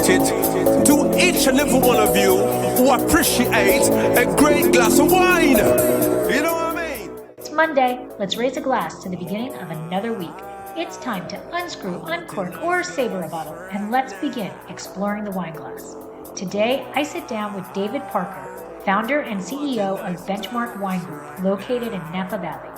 dedicated to each and every one of you who appreciate a great glass of wine. You know what I mean? It's Monday. Let's raise a glass to the beginning of another week. It's time to unscrew, uncork, or saber a bottle, and let's begin exploring the wine glass. Today, I sit down with David Parker, founder and CEO of Benchmark Wine Group, located in Napa Valley.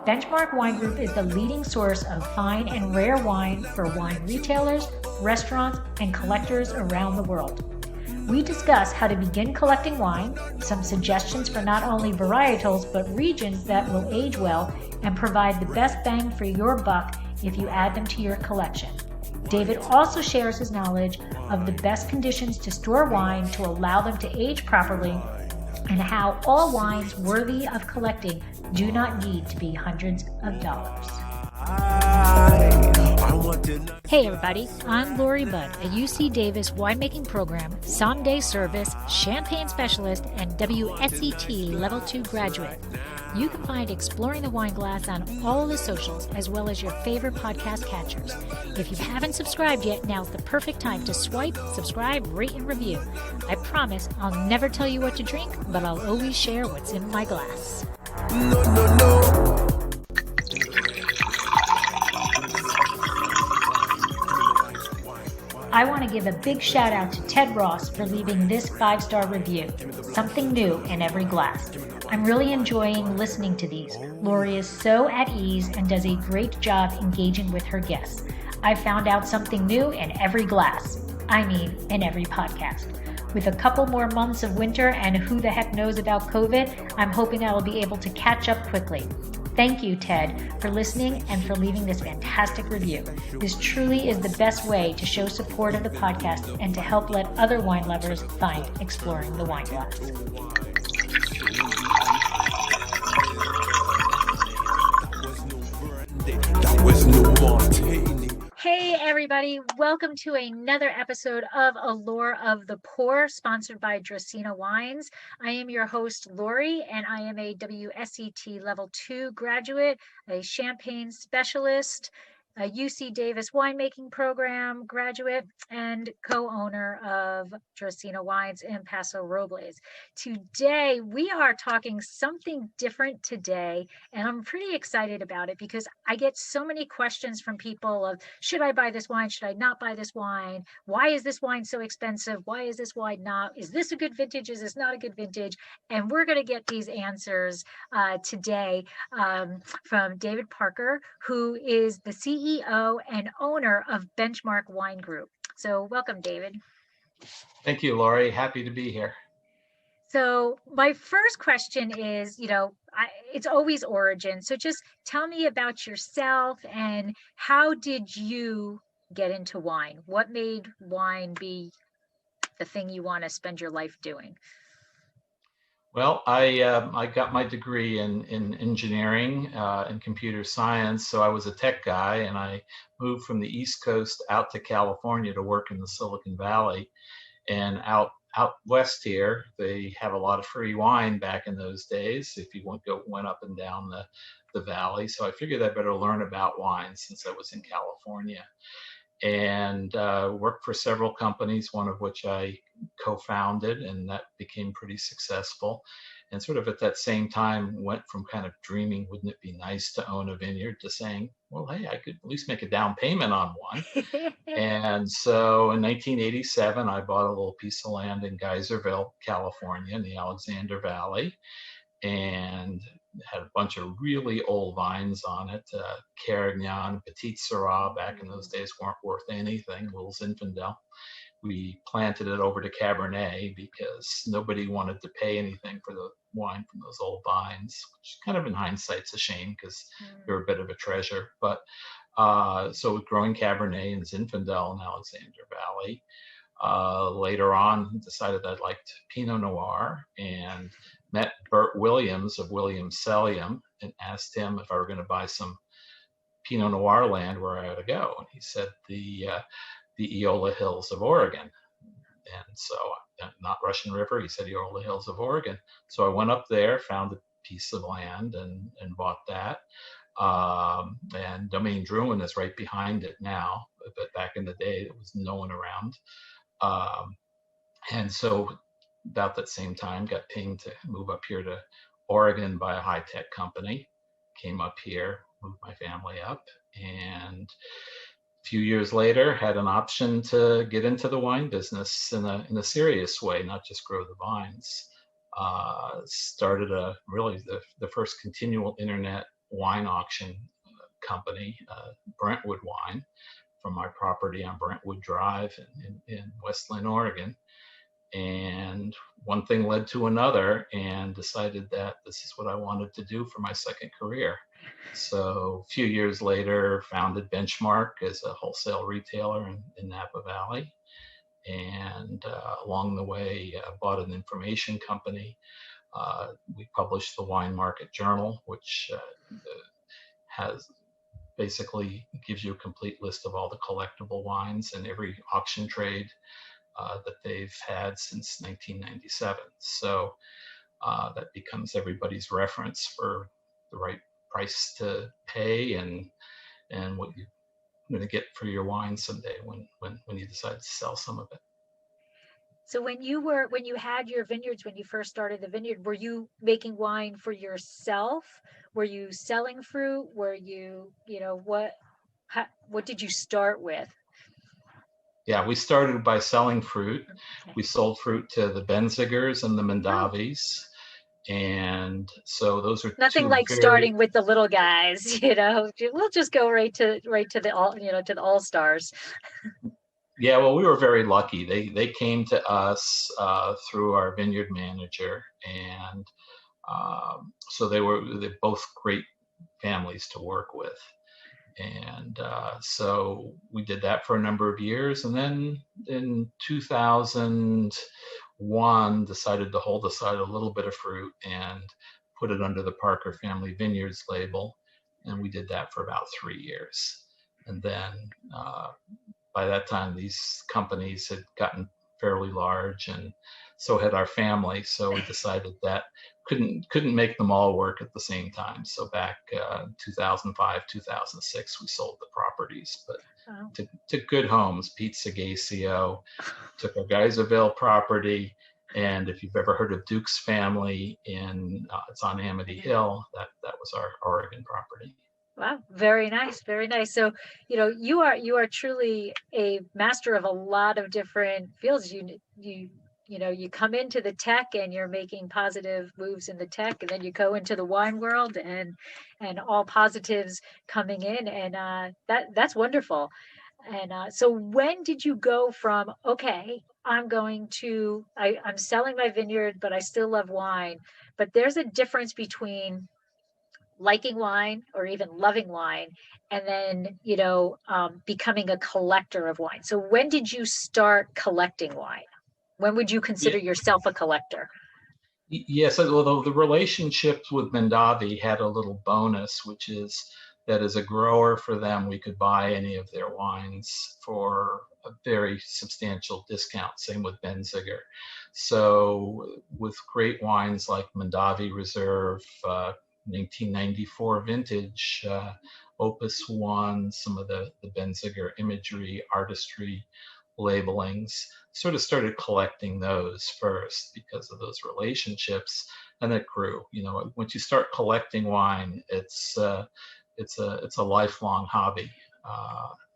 Benchmark Wine Group is the leading source of fine and rare wine for wine retailers, restaurants, and collectors around the world. We discuss how to begin collecting wine, some suggestions for not only varietals but regions that will age well and provide the best bang for your buck if you add them to your collection. David also shares his knowledge of the best conditions to store wine to allow them to age properly, and how all wines worthy of collecting do not need to be hundreds of dollars. Hey everybody, I'm Lori Budd, a UC Davis winemaking program, someday service, champagne specialist, and WSET Level 2 graduate. You can find Exploring the Wine Glass on all the socials, as well as your favorite podcast catchers. If you haven't subscribed yet, now's the perfect time to swipe, subscribe, rate, and review. I promise I'll never tell you what to drink, but I'll always share what's in my glass. No. I want to give a big shout out to Ted Ross for leaving this 5-star review. Something new in every glass. I'm really enjoying listening to these. Lori is so at ease and does a great job engaging with her guests. I found out something new in every glass. I mean, in every podcast. With a couple more months of winter and who the heck knows about COVID, I'm hoping I will be able to catch up quickly. Thank you, Ted, for listening and for leaving this fantastic review. This truly is the best way to show support of the podcast and to help let other wine lovers find Exploring the Wine Glass. Hey everybody, welcome to another episode of Allure of the Poor, sponsored by Dracaena Wines. I am your host, Lori, and I am a WSET Level 2 graduate, a champagne specialist, a UC Davis winemaking program graduate, and co-owner of Dracaena Wines in Paso Robles. Today, we are talking something different today, and I'm pretty excited about it because I get so many questions from people of, should I buy this wine? Should I not buy this wine? Why is this wine so expensive? Why is this wine not? Is this a good vintage? Is this not a good vintage? And we're going to get these answers today from David Parker, who is the CEO and owner of Benchmark Wine Group. So welcome, David. Thank you, Lori. Happy to be here. So my first question is, it's always origin. So just tell me about yourself and how did you get into wine? What made wine be the thing you want to spend your life doing? Well, I got my degree in engineering and computer science, so I was a tech guy, and I moved from the East Coast out to California to work in the Silicon Valley. And out west here, they have a lot of free wine back in those days if you went up and down the valley. So I figured I better learn about wine since I was in California. And worked for several companies, one of which I co-founded, and that became pretty successful. And sort of at that same time went from kind of dreaming, wouldn't it be nice to own a vineyard, to saying, well, hey, I could at least make a down payment on one. And so in 1987, I bought a little piece of land in Geyserville, California, in the Alexander Valley, and had a bunch of really old vines on it. Carignan, Petit Syrah, back in those days weren't worth anything, little Zinfandel. We planted it over to Cabernet because nobody wanted to pay anything for the wine from those old vines, which kind of in hindsight's a shame because they're a bit of a treasure. But so growing Cabernet and Zinfandel in Alexander Valley. Later on, decided I liked Pinot Noir and met Bert Williams of Williams Cellium and asked him if I were going to buy some Pinot Noir land, where I ought to go. And he said the Eola Hills of Oregon. And so, not Russian River, he said Eola Hills of Oregon. So I went up there, found a piece of land and bought that. And Domaine Drouin is right behind it now, but back in the day there was no one around. And so about that same time, got pinged to move up here to Oregon by a high-tech company. Came up here, moved my family up, and a few years later had an option to get into the wine business in a serious way, not just grow the vines. Started really the first continual internet wine auction company, Brentwood Wine, from my property on Brentwood Drive in Westland, Oregon. And one thing led to another, and decided that this is what I wanted to do for my second career. So a few years later, founded Benchmark as a wholesale retailer in Napa Valley. And along the way, bought an information company. We published the Wine Market Journal, which has basically gives you a complete list of all the collectible wines in every auction trade that they've had since 1997. So that becomes everybody's reference for the right price to pay and what you're going to get for your wine someday when you decide to sell some of it. So when you had your vineyards, when you first started the vineyard, were you making wine for yourself? Were you selling fruit? Were you, what did you start with? Yeah, we started by selling fruit. Okay. We sold fruit to the Benzigers and the Mondavis. And so those are nothing like starting with the little guys, we'll just go right to the all stars. Yeah, well, we were very lucky. They came to us through our vineyard manager, and so they're both great families to work with. And so we did that for a number of years, and then in 2001 decided to hold aside a little bit of fruit and put it under the Parker Family Vineyards label, and we did that for about 3 years. And then by that time, these companies had gotten fairly large, and so had our family. So we decided that couldn't make them all work at the same time. So back 2005, 2006, we sold the properties, but to good homes. Pete Sagacio took our Geyserville property, and if you've ever heard of Duke's family it's on Amity Hill, that was our Oregon property. Wow, very nice, very nice. So, you are truly a master of a lot of different fields. You come into the tech and you're making positive moves in the tech, and then you go into the wine world and all positives coming in, and that's wonderful. And so when did you go from, okay, I'm selling my vineyard, but I still love wine, but there's a difference between liking wine or even loving wine and then becoming a collector of wine? So when did you start collecting wine? When would you consider yourself a collector? Yes, although the relationships with Mondavi had a little bonus, which is that as a grower for them, we could buy any of their wines for a very substantial discount. Same with Benziger. So with great wines like Mondavi Reserve, 1994 vintage, Opus One, some of the Benziger imagery, artistry labelings, sort of started collecting those first because of those relationships, and it grew. Once you start collecting wine, it's a lifelong hobby,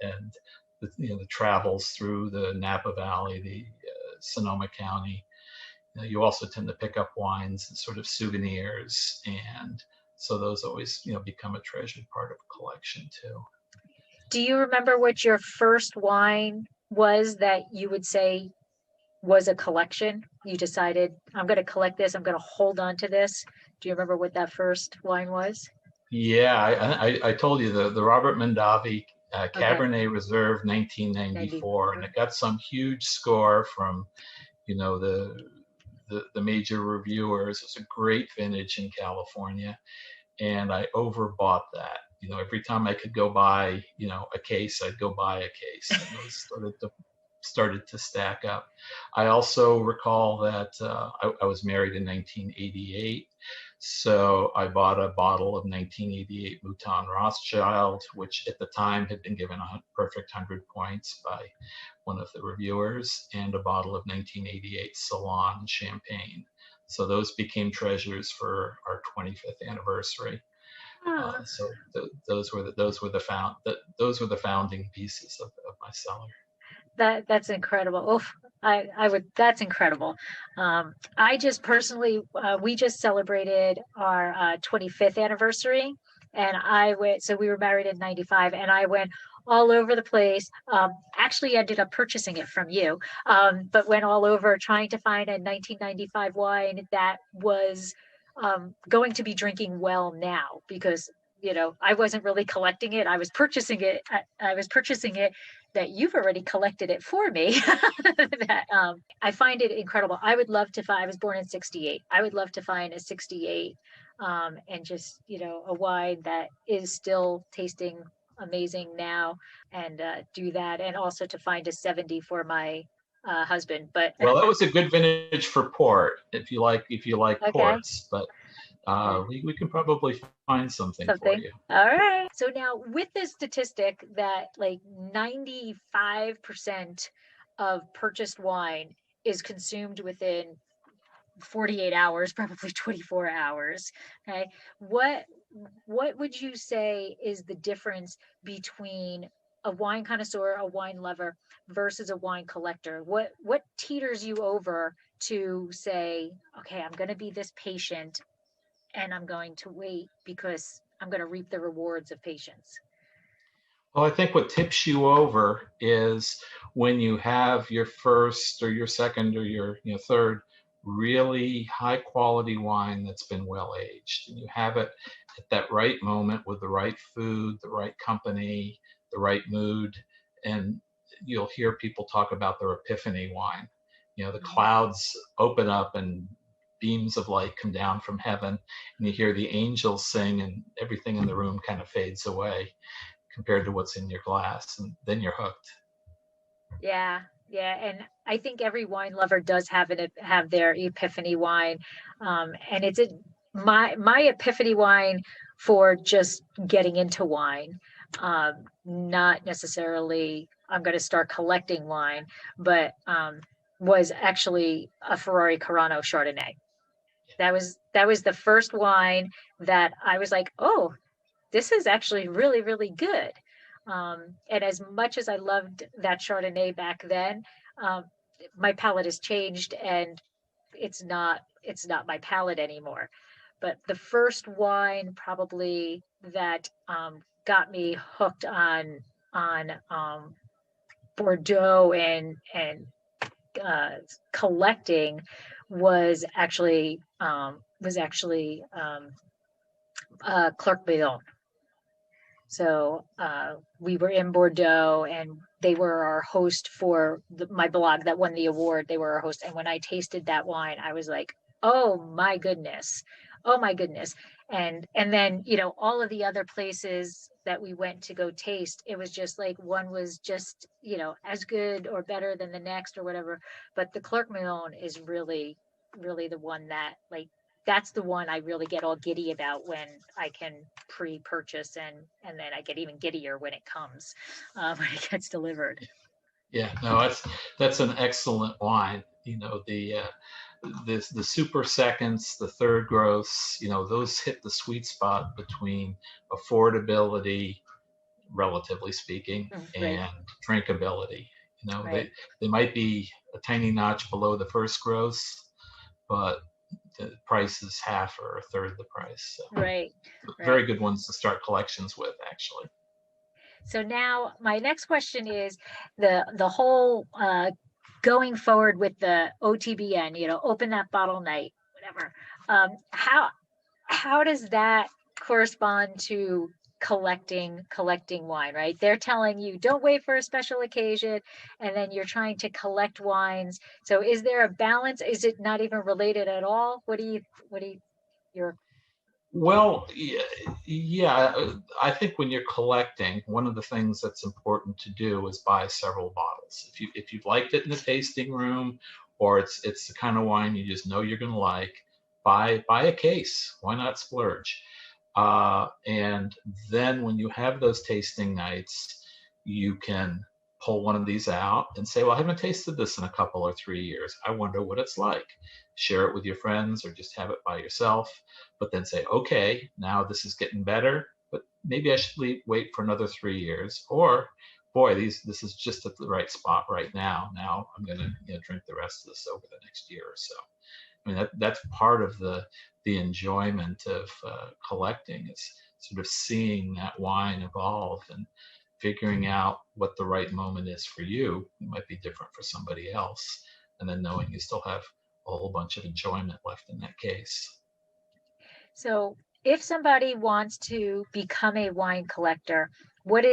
and the travels through the Napa Valley, the Sonoma County. You also tend to pick up wines and sort of souvenirs, and so those always become a treasured part of a collection too. Do you remember what your first wine was that you would say was a collection? You decided, I'm going to collect this, I'm going to hold on to this. Do you remember what that first wine was? Yeah, I told you the Robert Mondavi Cabernet Reserve 1994, and it got some huge score from the major reviewers. It's a great vintage in California, and I overbought that. Every time I could go buy a case, I'd go buy a case. And it was sort of started to stack up. I also recall that I was married in 1988. So I bought a bottle of 1988 Mouton Rothschild, which at the time had been given a perfect 100 points by one of the reviewers, and a bottle of 1988 Ceylon champagne. So those became treasures for our 25th anniversary. So those were the founding pieces of my cellar. That's incredible. Oof, that's incredible. I just personally, we just celebrated our 25th anniversary, and I went, so we were married in 95, and I went all over the place. Actually ended up purchasing it from you, but went all over trying to find a 1995 wine that was going to be drinking well now, because I wasn't really collecting it. I was purchasing it. I was purchasing it that you've already collected it for me. That I find it incredible. I would love to find, I was born in 68. I would love to find a 68 and just, a wine that is still tasting amazing now, and do that. And also to find a 70 for my husband. But well, that was a good vintage for port, if you like okay. ports, but we can probably find something for you. All right. So now, with this statistic that like 95% of purchased wine is consumed within 48 hours, probably 24 hours. Okay. What would you say is the difference between a wine connoisseur, a wine lover, versus a wine collector? What teeters you over to say, okay, I'm going to be this patient, and I'm going to wait because I'm going to reap the rewards of patience? Well, I think what tips you over is when you have your first or your second or your third really high quality wine that's been well aged, and you have it at that right moment with the right food, the right company, the right mood. And you'll hear people talk about their epiphany wine. The clouds open up and beams of light come down from heaven, and you hear the angels sing, and everything in the room kind of fades away compared to what's in your glass, and then you're hooked. Yeah, and I think every wine lover does have their epiphany wine, and it's my epiphany wine for just getting into wine, not necessarily I'm going to start collecting wine, but was actually a Ferrari Carano Chardonnay. That was the first wine that I was like, oh, this is actually really, really good. And as much as I loved that Chardonnay back then, my palate has changed, and it's not my palate anymore. But the first wine probably that got me hooked on Bordeaux and collecting was actually Clerc Billon. So we were in Bordeaux, and they were our host for my blog that won the award. They were our host, and when I tasted that wine, I was like, "Oh my goodness, oh my goodness!" And then all of the other places that we went to go taste, it was just like one was just as good or better than the next or whatever. But the Clerc Billon is really, really the one that that's the one I really get all giddy about when I can pre-purchase, and then I get even giddier when it comes, when it gets delivered. Yeah, no, that's an excellent wine. The super seconds, the third growths, those hit the sweet spot between affordability, relatively speaking, Right. and drinkability. Right. They might be a tiny notch below the first growths, but the price is half or a third the price. So Right. very good ones to start collections with, actually. So now my next question is the whole going forward with the OTBN, open that bottle night, whatever. How does that correspond to collecting wine, right? They're telling you don't wait for a special occasion, and then you're trying to collect wines. So is there a balance? Is it not even related at all? What do you your Well, yeah, I think when you're collecting, one of the things that's important to do is buy several bottles. If you've liked it in the tasting room, or it's the kind of wine you just know you're going to like, buy a case. Why not splurge? And then when you have those tasting nights, you can pull one of these out and say, well, I haven't tasted this in a couple or 3 years. I wonder what it's like. Share it with your friends or just have it by yourself, but then say, okay, now this is getting better, but maybe I should wait for another 3 years. Or, boy, this is just at the right spot right now. Now I'm going to drink the rest of this over the next year or so. I mean, that's part of the enjoyment of collecting, is sort of seeing that wine evolve and figuring out what the right moment is for you. It might be different for somebody else, and then knowing you still have a whole bunch of enjoyment left in that case. So if somebody wants to become a wine collector, what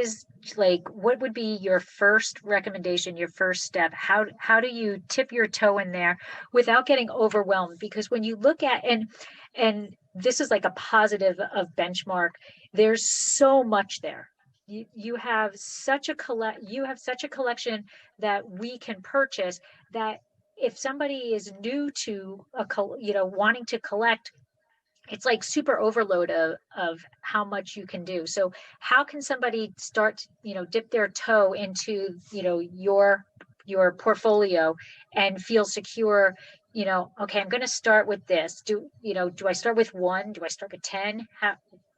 would be your first recommendation, your first step? How do you tip your toe in there without getting overwhelmed? Because when you look at, and this is like a positive of benchmark, there's so much there. You have such a collection that we can purchase, that if somebody is new to wanting to collect, it's like super overload of how much you can do. So how can somebody start, dip their toe into, your portfolio and feel secure, okay, I'm going to start with this. Do I start with one? Do I start with 10?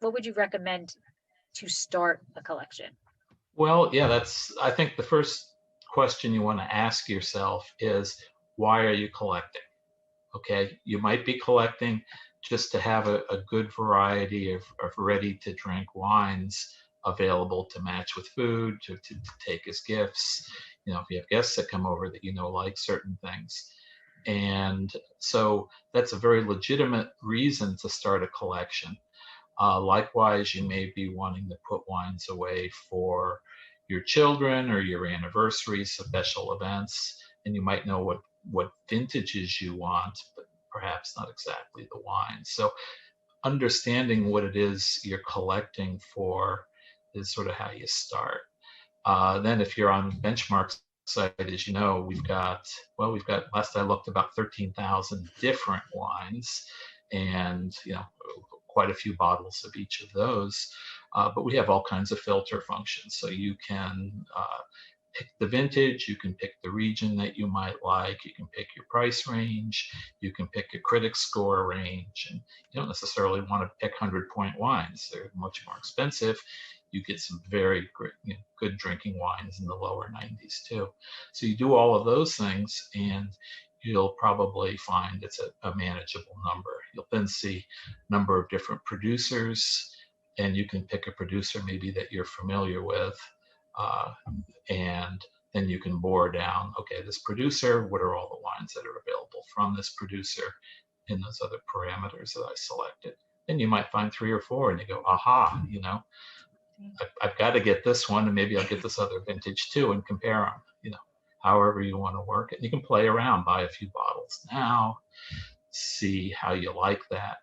What would you recommend to start a collection? Well, yeah, I think the first question you want to ask yourself is, why are you collecting? Okay, you might be collecting just to have a good variety of ready to drink wines available to match with food, to take as gifts. If you have guests that come over that like certain things. And so that's a very legitimate reason to start a collection. Likewise, you may be wanting to put wines away for your children or your anniversaries, special events, and you might know what vintages you want, but perhaps not exactly the wine. So understanding what it is you're collecting for is sort of how you start. Then if you're on Benchmark's site, as you know, we've got, last I looked, about 13,000 different wines, and quite a few bottles of each of those. But we have all kinds of filter functions. So you can pick the vintage, you can pick the region that you might like, you can pick your price range, you can pick a critic score range, and you don't necessarily want to pick 100-point wines. They're much more expensive. You get some very great, good drinking wines in the lower 90s too. So you do all of those things, and you'll probably find it's a manageable number. You'll then see a number of different producers, and you can pick a producer maybe that you're familiar with, and then you can bore down, okay, this producer, what are all the wines that are available from this producer in those other parameters that I selected. Then you might find 3 or 4 and you go, aha, I've got to get this one, and maybe I'll get this other vintage too, and compare them, however you want to work it. You can play around, buy a few bottles now, see how you like that,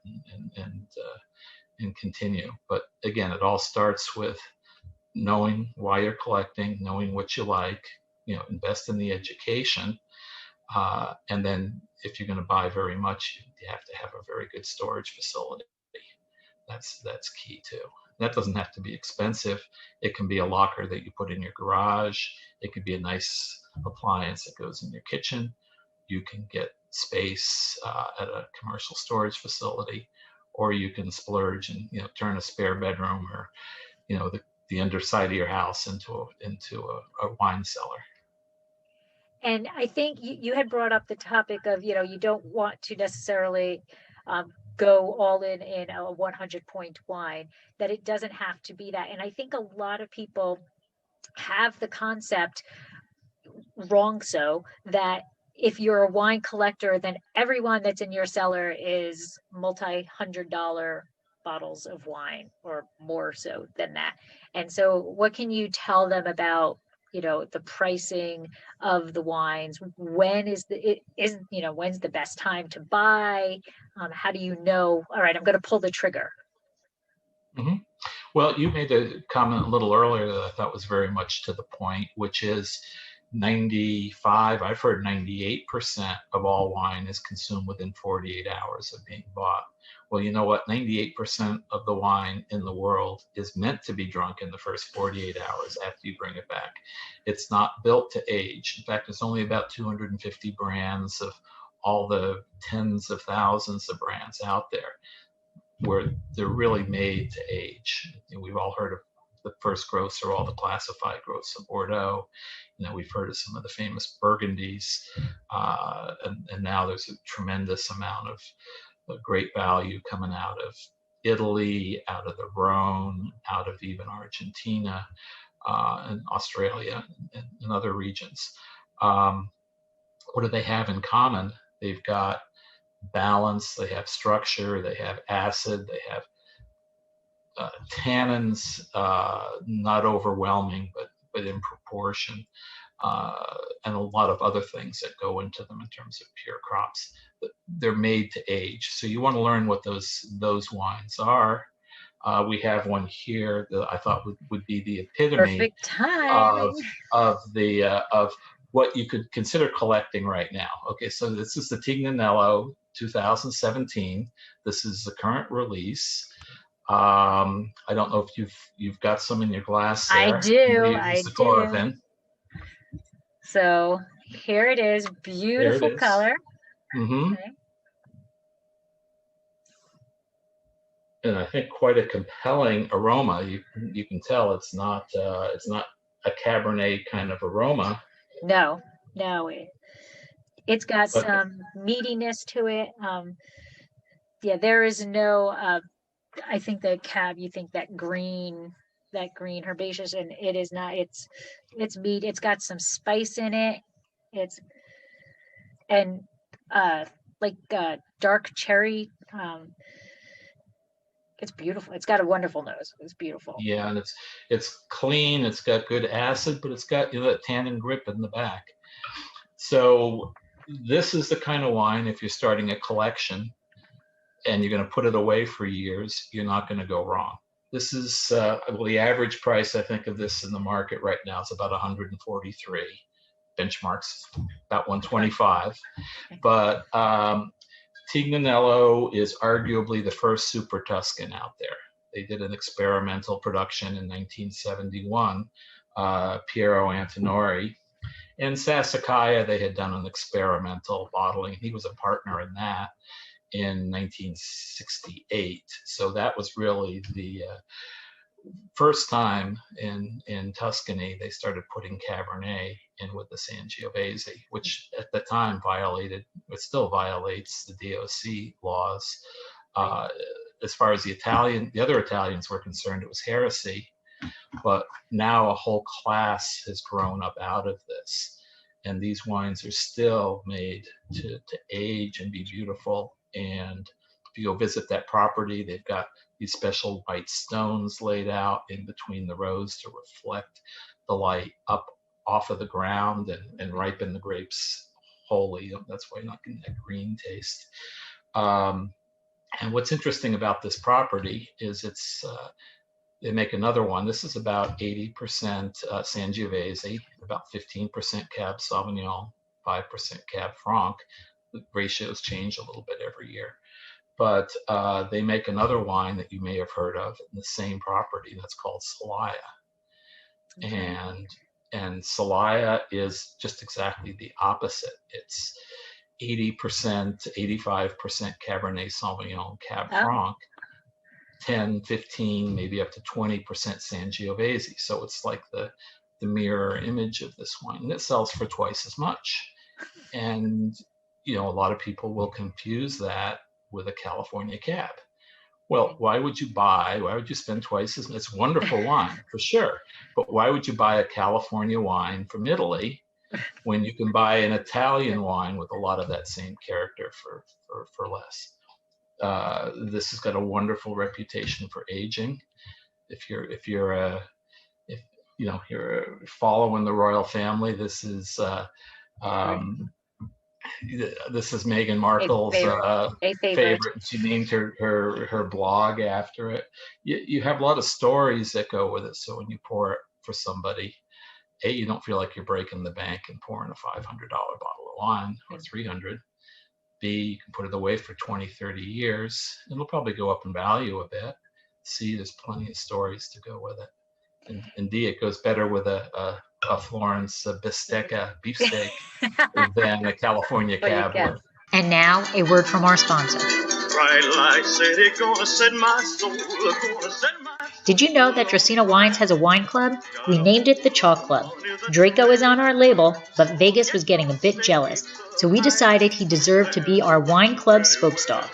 and continue. But again, it all starts with knowing why you're collecting, knowing what you like, invest in the education. And then if you're going to buy very much, you have to have a very good storage facility. That's key too. That doesn't have to be expensive. It can be a locker that you put in your garage. It could be a nice appliance that goes in your kitchen. You can get space at a commercial storage facility, or you can splurge and turn a spare bedroom or the underside of your house into a wine cellar. And I think you had brought up the topic of, you don't want to necessarily go all in a 100-point wine, that it doesn't have to be that. And I think a lot of people have the concept wrong, so that if you're a wine collector, then everyone that's in your cellar is multi-$100 bottles of wine, or more so than that. And so what can you tell them about the pricing of the wines? When's the best time to buy? How do you know, all right, I'm going to pull the trigger? Hmm. Well, you made a comment a little earlier that I thought was very much to the point, which is 95, I've heard 98% of all wine is consumed within 48 hours of being bought. Well, you know what? 98% of the wine in the world is meant to be drunk in the first 48 hours after you bring it back. It's not built to age. In fact, it's only about 250 brands of all the tens of thousands of brands out there where they're really made to age. You know, we've all heard of the first growths or all the classified growths of Bordeaux. You know, we've heard of some of the famous Burgundies, and now there's a tremendous amount of great value coming out of Italy, out of the Rhone, out of even Argentina, and Australia and other regions. What do they have in common? They've got balance, they have structure, they have acid, they have tannins, not overwhelming, but in proportion, and a lot of other things that go into them in terms of pure crops. They're made to age, so you want to learn what those wines are. We have one here that I thought would be the epitome Perfect timing. of what you could consider collecting right now. Okay, so this is the Tignanello 2017. This is the current release. I don't know if you've got some in your glass there. I do. So here it is, beautiful color. Mm-hmm. Okay. And I think quite a compelling aroma. You can tell it's not a Cabernet kind of aroma. No, it's got some meatiness to it. Yeah, there is no. I think the cab. You think that green herbaceous, and it is not. It's meat. It's got some spice in it. It's like dark cherry. It's beautiful. It's got a wonderful nose. It's beautiful. Yeah, and it's clean. It's got good acid, but it's got that tannin grip in the back. So this is the kind of wine, if you're starting a collection and you're going to put it away for years, you're not going to go wrong. This is well, the average price I think of this in the market right now is about 143. Benchmarks about 125, but Tignanello is arguably the first Super Tuscan out there. They did an experimental production in 1971, Piero Antinori. In Sassicaia, they had done an experimental bottling. He was a partner in that in 1968. So that was really the first time in Tuscany they started putting Cabernet in with the Sangiovese, which at the time it still violates the DOC laws. As far as the other Italians were concerned, it was heresy. But now a whole class has grown up out of this, and these wines are still made to age and be beautiful. And if you go visit that property, they've got these special white stones laid out in between the rows to reflect the light up off of the ground and ripen the grapes wholly. That's why you're not getting that green taste. And what's interesting about this property is they make another one. This is about 80% Sangiovese, about 15% Cab Sauvignon, 5% Cab Franc. The ratios change a little bit every year. But they make another wine that you may have heard of in the same property that's called Celaya. Okay. And Celaya is just exactly the opposite. It's 80% to 85% Cabernet Sauvignon, Cab Franc, 10, 15, maybe up to 20% Sangiovese. So it's like the mirror image of this wine. And it sells for twice as much. And, you know, a lot of people will confuse that with a California Cab. Well, why would you spend twice as much? It's wonderful wine, for sure. But why would you buy a California wine from Italy when you can buy an Italian wine with a lot of that same character for less? This has got a wonderful reputation for aging. If you're following the royal family, this is This is Meghan Markle's a favorite. favorite. She named her blog after it. You have a lot of stories that go with it. So when you pour it for somebody, A, you don't feel like you're breaking the bank and pouring a $500 bottle of wine or 300. B, you can put it away for 20, 30 years. It'll probably go up in value a bit. C, there's plenty of stories to go with it. And D, it goes better with a Florence bistecca beefsteak than a California cab. And now a word from our sponsor. Did you know that Dracaena Wines has a wine club? We named it the Chalk Club. Draco is on our label, but Vegas was getting a bit jealous, so we decided he deserved to be our wine club spokesdog.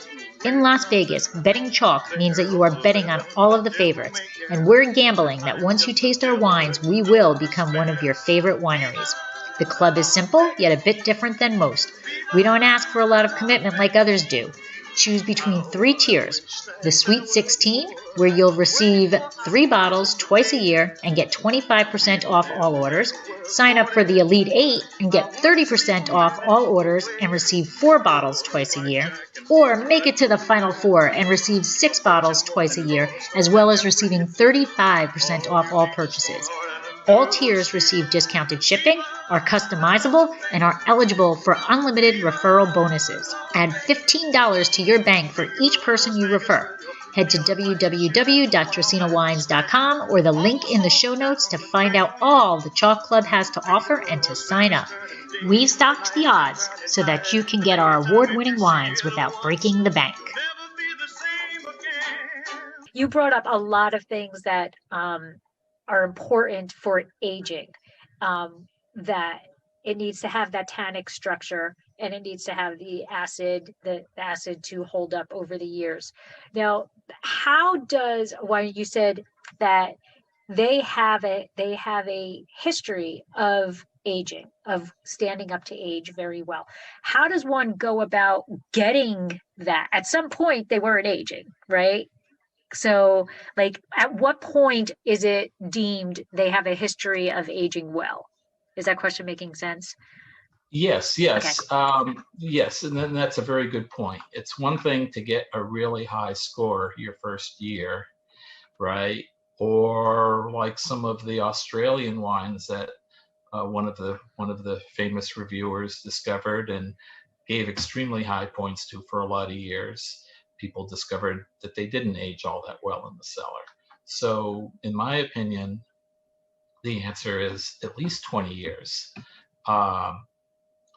In Las Vegas, betting chalk means that you are betting on all of the favorites, and we're gambling that once you taste our wines, we will become one of your favorite wineries. The club is simple, yet a bit different than most. We don't ask for a lot of commitment like others do. Choose between 3 tiers. The Sweet 16, where you'll receive 3 bottles twice a year and get 25% off all orders. Sign up for the Elite 8 and get 30% off all orders and receive 4 bottles twice a year. Or make it to the Final 4 and receive 6 bottles twice a year, as well as receiving 35% off all purchases. All tiers receive discounted shipping, are customizable, and are eligible for unlimited referral bonuses. Add $15 to your bank for each person you refer. Head to www.dracenawines.com or the link in the show notes to find out all the Chalk Club has to offer and to sign up. We've stocked the odds so that you can get our award-winning wines without breaking the bank. You brought up a lot of things that are important for aging, that it needs to have that tannic structure and it needs to have the acid to hold up over the years. Now, how does, when you said that they have a history of aging, of standing up to age very well, how does one go about getting that? At some point they weren't aging, right? So, like, at what point is it deemed they have a history of aging well? Is that question making sense? Yes. Yes, and then that's a very good point. It's one thing to get a really high score your first year, right? Or like some of the Australian wines that one of the famous reviewers discovered and gave extremely high points to for a lot of years. People discovered that they didn't age all that well in the cellar. So in my opinion, the answer is at least 20 years.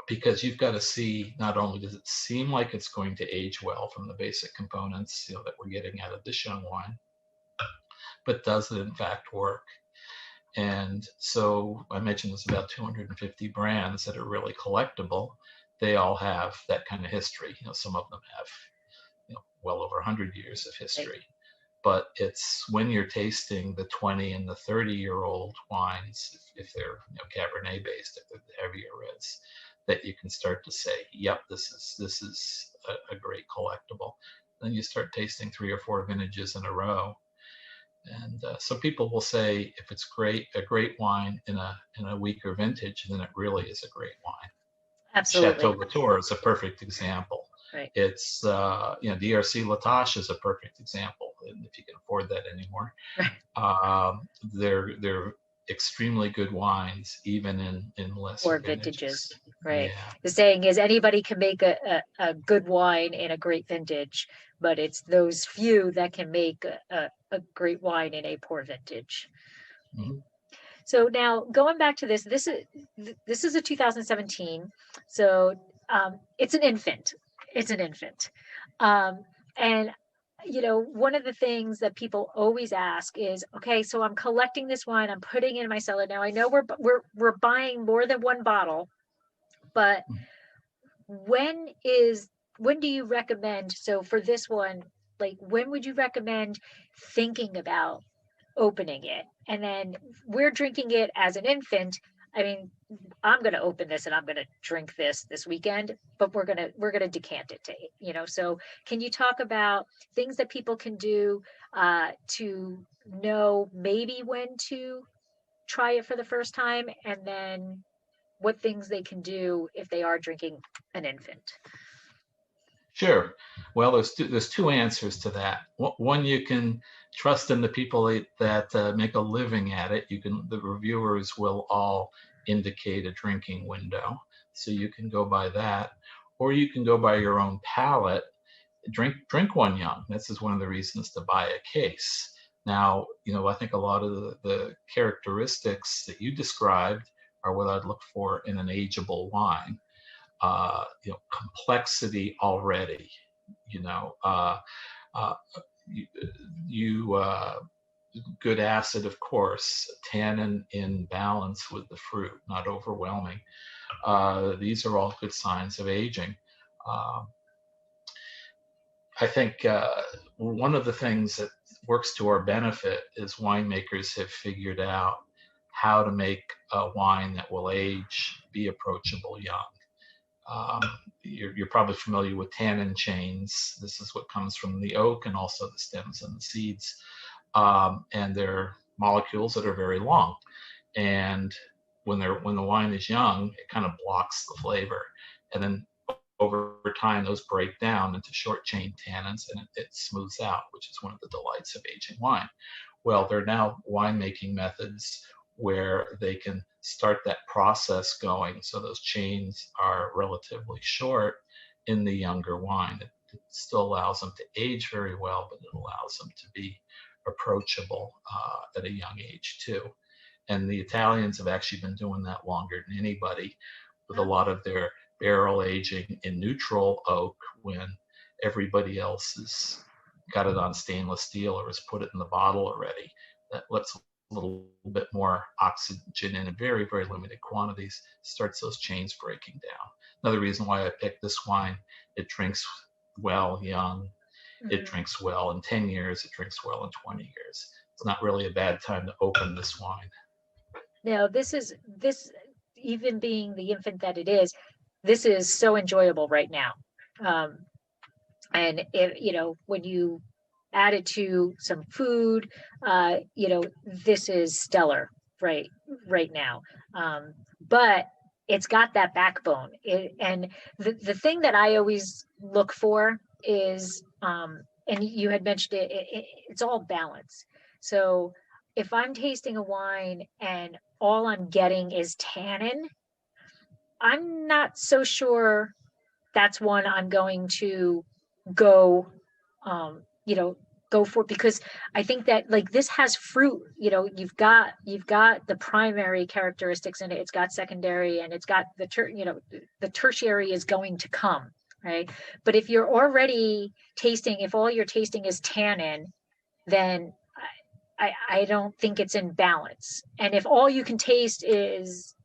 Because you've got to see, not only does it seem like it's going to age well from the basic components that we're getting out of this young wine, but does it in fact work? And so I mentioned there's about 250 brands that are really collectible. They all have that kind of history. Some of them have well over 100 years of history. But it's when you're tasting the 20 and the 30-year-old wines, if they're Cabernet based, if they're the heavier reds, that you can start to say, yep, this is a great collectible. Then you start tasting 3 or 4 vintages in a row, and so people will say if it's a great wine in a weaker vintage, then it really is a great wine. Absolutely. Chateau Latour is a perfect example. Right. It's DRC Latache is a perfect example, and if you can afford that anymore. Right. They're extremely good wines, even in lesser vintages. Right. Yeah. The saying is anybody can make a good wine in a great vintage, but it's those few that can make a great wine in a poor vintage. Mm-hmm. So now going back to this is a 2017. So it's an infant. It's an infant. And one of the things that people always ask is, okay, so I'm collecting this wine, I'm putting it in my cellar. Now I know we're buying more than one bottle, but when do you recommend? So for this one, like, when would you recommend thinking about opening it? And then we're drinking it as an infant. I mean, I'm going to open this and I'm going to drink this weekend, but we're going to decant it to, so can you talk about things that people can do to know maybe when to try it for the first time, and then what things they can do if they are drinking an infant? Sure. Well, there's two answers to that. One, you can trust in the people that make a living at it. The reviewers will all indicate a drinking window, so you can go by that, or you can go by your own palate. Drink one young. This is one of the reasons to buy a case. Now, I think a lot of the characteristics that you described are what I'd look for in an ageable wine. Complexity already, good acid, of course, tannin in balance with the fruit, not overwhelming. These are all good signs of aging. I think one of the things that works to our benefit is winemakers have figured out how to make a wine that will be approachable young. You're probably familiar with tannin chains. This is what comes from the oak and also the stems and the seeds. And they're molecules that are very long. And when the wine is young, it kind of blocks the flavor. And then over time, those break down into short chain tannins and it smooths out, which is one of the delights of aging wine. Well, there are now winemaking methods where they can start that process going so those chains are relatively short in the younger wine. It still allows them to age very well, but it allows them to be approachable at a young age too. And the Italians have actually been doing that longer than anybody, with a lot of their barrel aging in neutral oak when everybody else has got it on stainless steel or has put it in the bottle already. That lets a little bit more oxygen in very, very limited quantities, starts those chains breaking down. Another reason why I picked this wine, it drinks well young, it drinks well in 10 years, it drinks well in 20 years. It's not really a bad time to open this wine. Now, this even being the infant that it is, this is so enjoyable right now. And when you add it to some food, this is stellar right now. But it's got that backbone. And the thing that I always look for is, and you had mentioned it's all balance. So if I'm tasting a wine and all I'm getting is tannin, I'm not so sure that's one I'm going to go for, because I think that like this has fruit, you've got the primary characteristics in it, it's got secondary, and it's got the tertiary is going to come, right? But if you're already tasting, if all you're tasting is tannin, then I don't think it's in balance. And if all you can taste is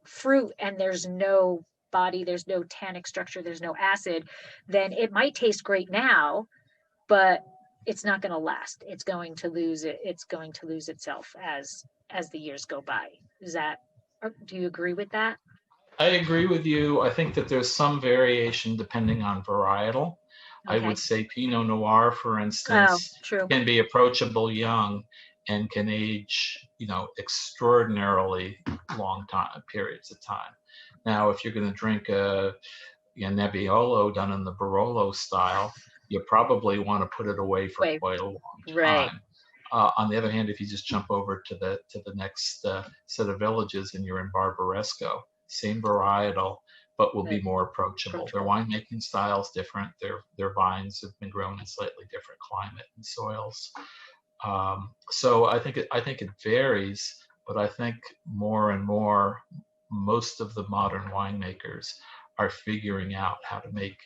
fruit and there's no body, there's no tannic structure, there's no acid, then it might taste great now, but it's not going to last. It's going to lose it. It's going to lose itself as the years go by. Do you agree with that? I agree with you. I think that there's some variation depending on varietal. Okay. I would say Pinot Noir, for instance, can be approachable young and can age, extraordinarily long periods of time. Now, if you're going to drink a Nebbiolo done in the Barolo style, you probably want to put it away for quite a long time. Right. On the other hand, if you just jump over to the next set of villages and you're in Barbaresco, same varietal, but will be more approachable. Their winemaking style is different. Their vines have been grown in slightly different climate and soils. So I think it varies, but I think more and more, most of the modern winemakers are figuring out how to make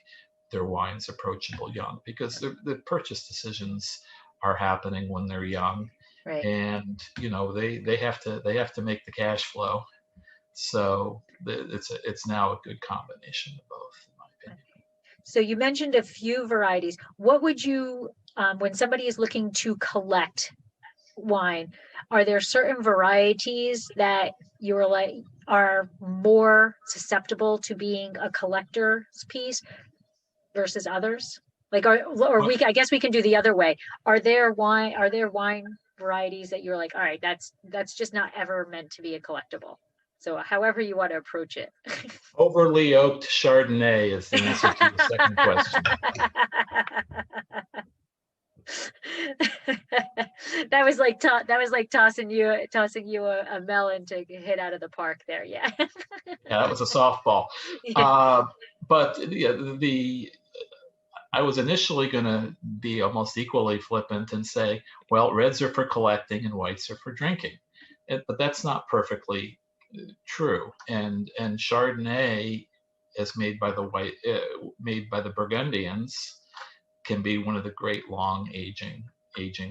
their wines approachable young, because the purchase decisions are happening when they're young, right? And they have to make the cash flow. So it's now a good combination of both, in my opinion. So you mentioned a few varieties. What would you, when somebody is looking to collect wine, are there certain varieties that you're like are more susceptible to being a collector's piece versus others? Like, I guess we can do the other way. Are there wine varieties that you're like, all right, that's just not ever meant to be a collectible? So however you want to approach it. Overly oaked Chardonnay is the answer to the second question. That was like tossing you a melon to hit out of the park there. Yeah. Yeah, that was a softball. Yeah. But yeah, I was initially going to be almost equally flippant and say, well, reds are for collecting and whites are for drinking. But that's not perfectly true. And Chardonnay, as made by the Burgundians, can be one of the great long aging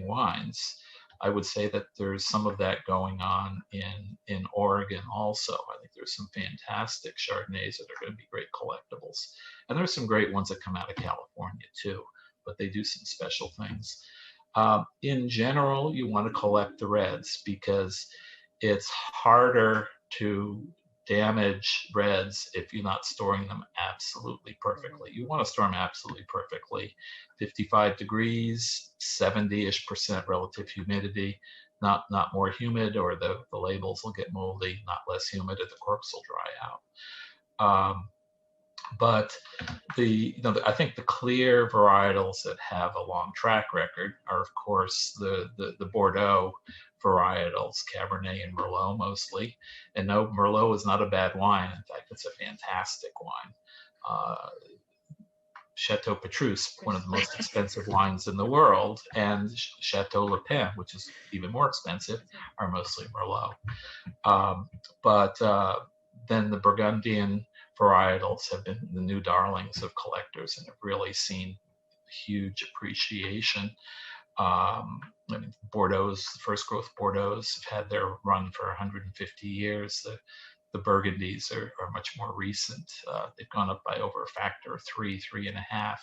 wines. I would say that there's some of that going on in Oregon also. I think there's some fantastic Chardonnays that are going to be great collectibles. And there's some great ones that come out of California too, but they do some special things. In general, you want to collect the reds because it's harder to damage reds if you're not storing them absolutely perfectly. You want to store them absolutely perfectly. 55 degrees, 70-ish% relative humidity, not more humid, or the labels will get moldy, not less humid, or the corks will dry out. But I think the clear varietals that have a long track record are, of course, the Bordeaux varietals, Cabernet and Merlot mostly. And no, Merlot is not a bad wine. In fact, it's a fantastic wine. Chateau Petrus, one of the most expensive wines in the world, and Chateau Le Pen, which is even more expensive, are mostly Merlot. But then the Burgundian varietals have been the new darlings of collectors and have really seen huge appreciation. I mean, Bordeaux's, first growth Bordeaux's have had their run for 150 years. The Burgundies are much more recent. They've gone up by over a factor of 3.5,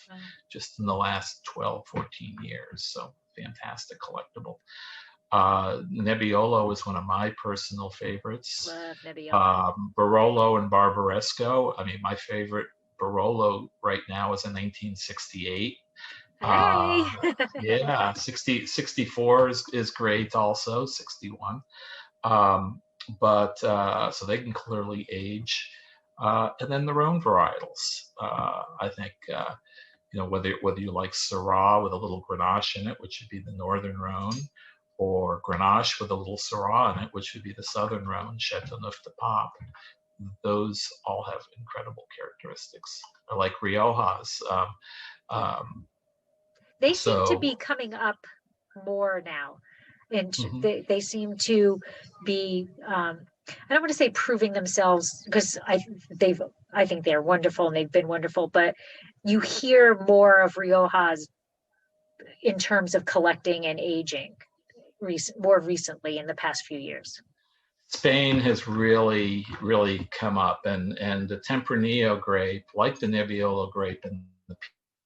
just in the last 12, 14 years. So fantastic collectible. Nebbiolo is one of my personal favorites. Love Nebbiolo. Barolo and Barbaresco. I mean, my favorite Barolo right now is a 1968. Hey. Yeah, 64 is great also, 61. But so they can clearly age. And then the Rhone varietals. I think, whether you like Syrah with a little Grenache in it, which would be the Northern Rhone, or Grenache with a little Syrah in it, which would be the Southern Rhone, Châteauneuf-du-Pape. Those all have incredible characteristics. I like Riojas. They seem to be coming up more now. And they seem to be, I don't want to say proving themselves, because I think they're wonderful and they've been wonderful, but you hear more of Riojas in terms of collecting and aging more recently in the past few years. Spain has really, really come up, and the Tempranillo grape, like the Nebbiolo grape and the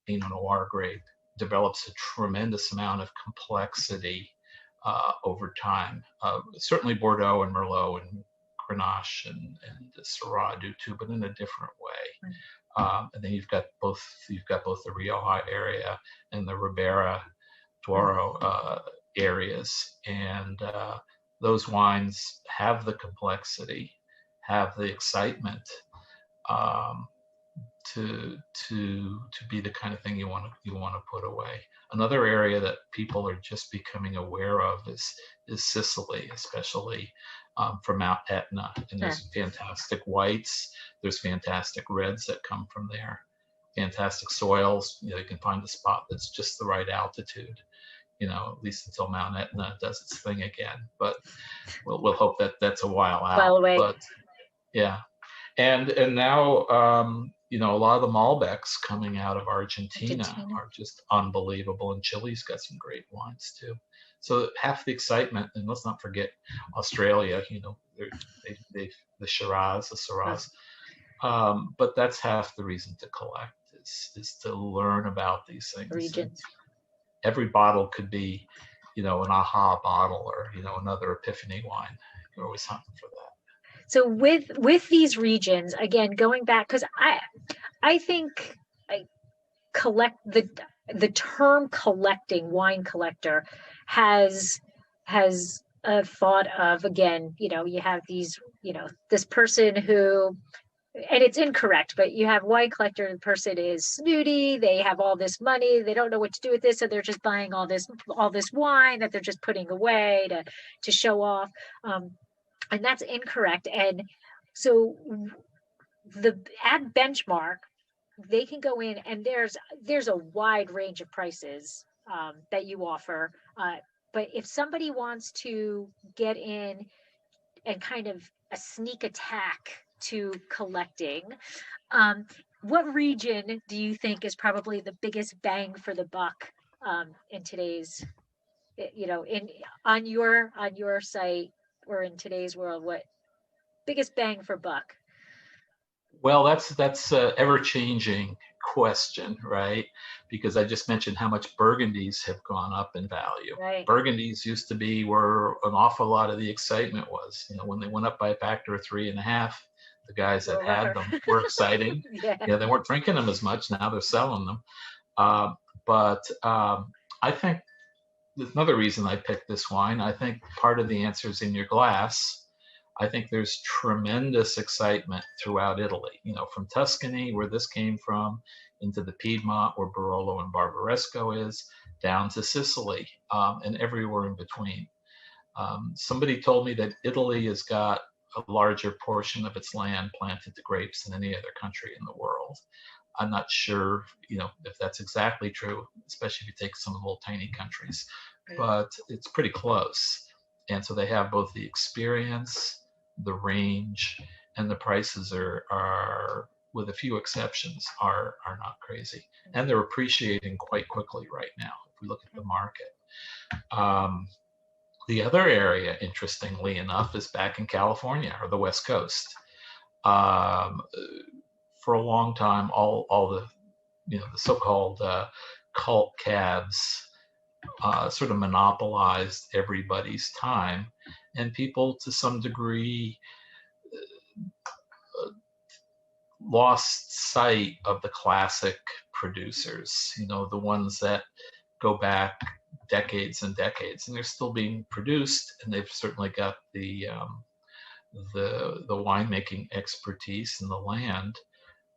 Pinot Noir grape, develops a tremendous amount of complexity over time. Certainly Bordeaux and Merlot and Grenache and Syrah do too, but in a different way. And then you've got both the Rioja area and the Ribera Douro areas, and those wines have the complexity, have the excitement to be the kind of thing you want to put away. Another area that people are just becoming aware of is Sicily, especially from Mount Etna. And there's fantastic whites, there's fantastic reds that come from there, fantastic soils. You can find a spot that's just the right altitude, at least until Mount Etna does its thing again. But we'll hope that that's a while out. While away. But yeah, and now a lot of the Malbecs coming out of Argentina are just unbelievable, and Chile's got some great wines too. So half the excitement, and let's not forget Australia. The Shiraz, the Syrahs. But that's half the reason to collect is to learn about these things. Regions. Every bottle could be, an aha bottle or another epiphany wine. You're always hunting for that. So with these regions, again, going back, because I think the term collecting, wine collector, has a thought of, again, you have these, this person who, and it's incorrect, but you have wine collector, the person is snooty, they have all this money, they don't know what to do with this, so they're just buying all this wine that they're just putting away to show off. And that's incorrect. And so at Benchmark, they can go in, and there's a wide range of prices that you offer. But if somebody wants to get in and kind of a sneak attack to collecting, what region do you think is probably the biggest bang for the buck in today's, on your site, or in today's world? What biggest bang for buck? Well, that's a ever-changing question, right? Because I just mentioned how much Burgundies have gone up in value. Right. Burgundies used to be where an awful lot of the excitement was. When they went up by a factor of 3.5, the guys that had them were exciting. Yeah. They weren't drinking them as much. Now they're selling them. But I think there's another reason I picked this wine. I think part of the answer is in your glass. I think there's tremendous excitement throughout Italy, from Tuscany, where this came from, into the Piedmont, where Barolo and Barbaresco is, down to Sicily, and everywhere in between. Somebody told me that Italy has got a larger portion of its land planted to grapes than any other country in the world. I'm not sure, if that's exactly true, especially if you take some of the little tiny countries, but it's pretty close. And so they have both the experience, the range, and the prices are, with a few exceptions, are not crazy. And they're appreciating quite quickly right now, if we look at the market. The other area, interestingly enough, is back in California, or the West Coast. For a long time, all the so-called cult cabs sort of monopolized everybody's time, and people to some degree lost sight of the classic producers, the ones that go back decades and decades, and they're still being produced, and they've certainly got the winemaking expertise in the land,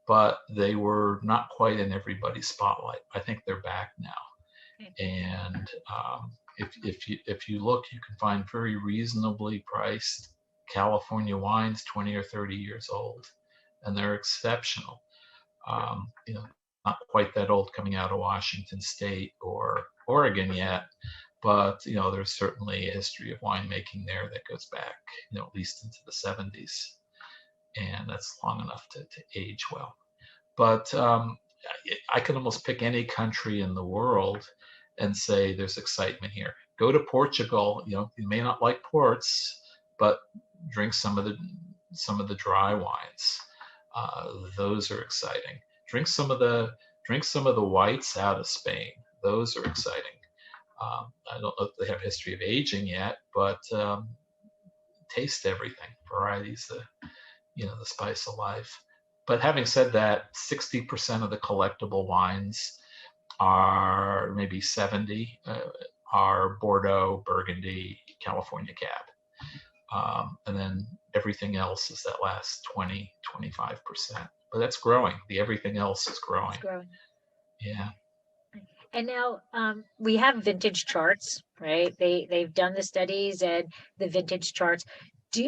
but they were not quite in everybody's spotlight. I think they're back now. And if you look, you can find very reasonably priced California wines, 20 or 30 years old, and they're exceptional. Not quite that old, coming out of Washington State or Oregon yet, but there's certainly a history of winemaking there that goes back, at least into the 70s, and that's long enough to age well. But I can almost pick any country in the world and say there's excitement here. Go to Portugal. You may not like ports, but drink some of the dry wines. Those are exciting. Drink some of the whites out of Spain. Those are exciting. I don't know if they have a history of aging yet, but taste everything. Variety's the spice of life. But having said that, 60% of the collectible wines are, maybe 70, are Bordeaux, Burgundy, California Cab. And then everything else is that last 20, 25%. But that's growing. The everything else is growing. It's growing. Yeah. And now we have vintage charts, right? They've done the studies and the vintage charts.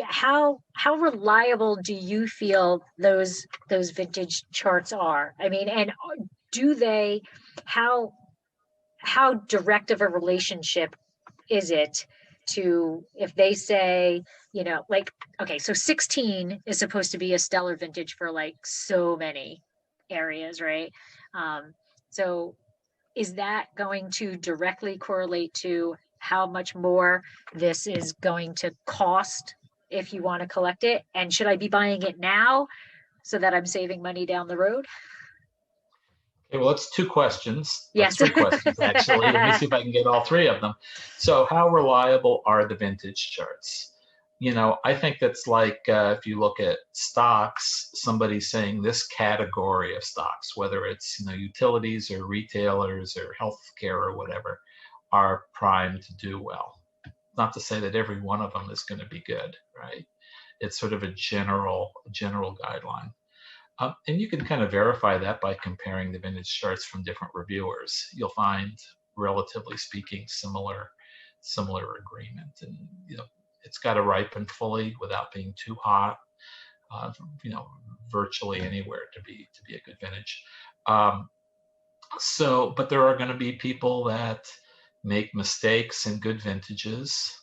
How reliable do you feel those vintage charts are? I mean, and do they, how direct of a relationship is it to, if they say, okay, so 16 is supposed to be a stellar vintage for like so many areas, right? So is that going to directly correlate to how much more this is going to cost if you want to collect it? And should I be buying it now so that I'm saving money down the road? Okay, well, that's two questions. Yes. That's three questions, actually. Let me see if I can get all three of them. So how reliable are the vintage charts? I think that's like if you look at stocks, somebody's saying this category of stocks, whether it's utilities or retailers or healthcare or whatever, are primed to do well. not to say that every one of them is going to be good, right? It's sort of a general guideline. And you can kind of verify that by comparing the vintage charts from different reviewers. You'll find, relatively speaking, similar agreement. And it's got to ripen fully without being too hot. Virtually anywhere to be a good vintage. But there are going to be people that make mistakes in good vintages,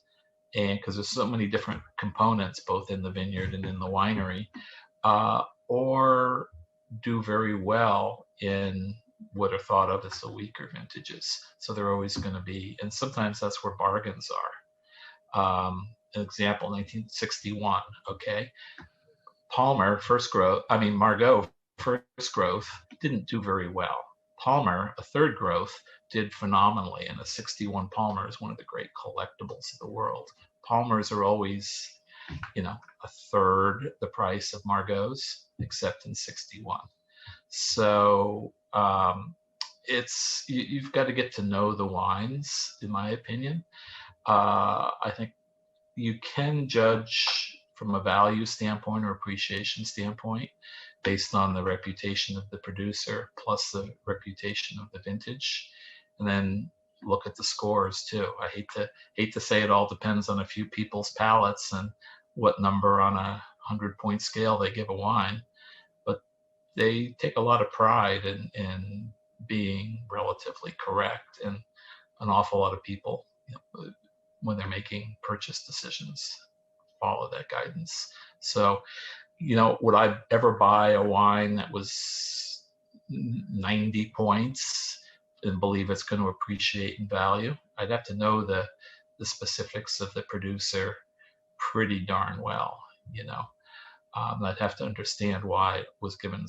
and because there's so many different components, both in the vineyard and in the winery, or do very well in what are thought of as the weaker vintages. So they're always going to be, and sometimes that's where bargains are. An example, 1961, okay? Palmer, Margaux, first growth, didn't do very well. Palmer, a third growth, did phenomenally, and a 61 Palmer is one of the great collectibles of the world. Palmers are always, a third the price of Margaux, except in 61. So you've got to get to know the wines, in my opinion. I think you can judge from a value standpoint or appreciation standpoint based on the reputation of the producer plus the reputation of the vintage, and then look at the scores too. I hate to say it all depends on a few people's palates and what number on a 100-point scale they give a wine, but they take a lot of pride in being relatively correct, and an awful lot of people, when they're making purchase decisions, follow that guidance. So, would I ever buy a wine that was 90 points and believe it's going to appreciate in value? I'd have to know the specifics of the producer pretty darn well. I'd have to understand why it was given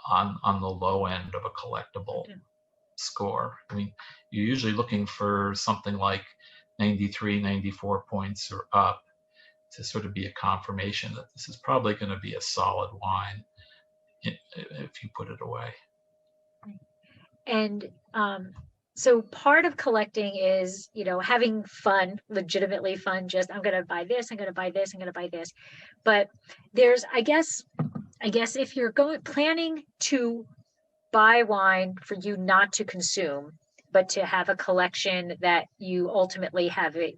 on the low end of a collectible score. I mean, you're usually looking for something like 93, 94 points or up to sort of be a confirmation that this is probably going to be a solid wine if you put it away. And so part of collecting is, having fun, legitimately fun, just I'm going to buy this, I'm going to buy this, I'm going to buy this. But there's, I guess if you're planning to buy wine for you not to consume, but to have a collection that you ultimately have a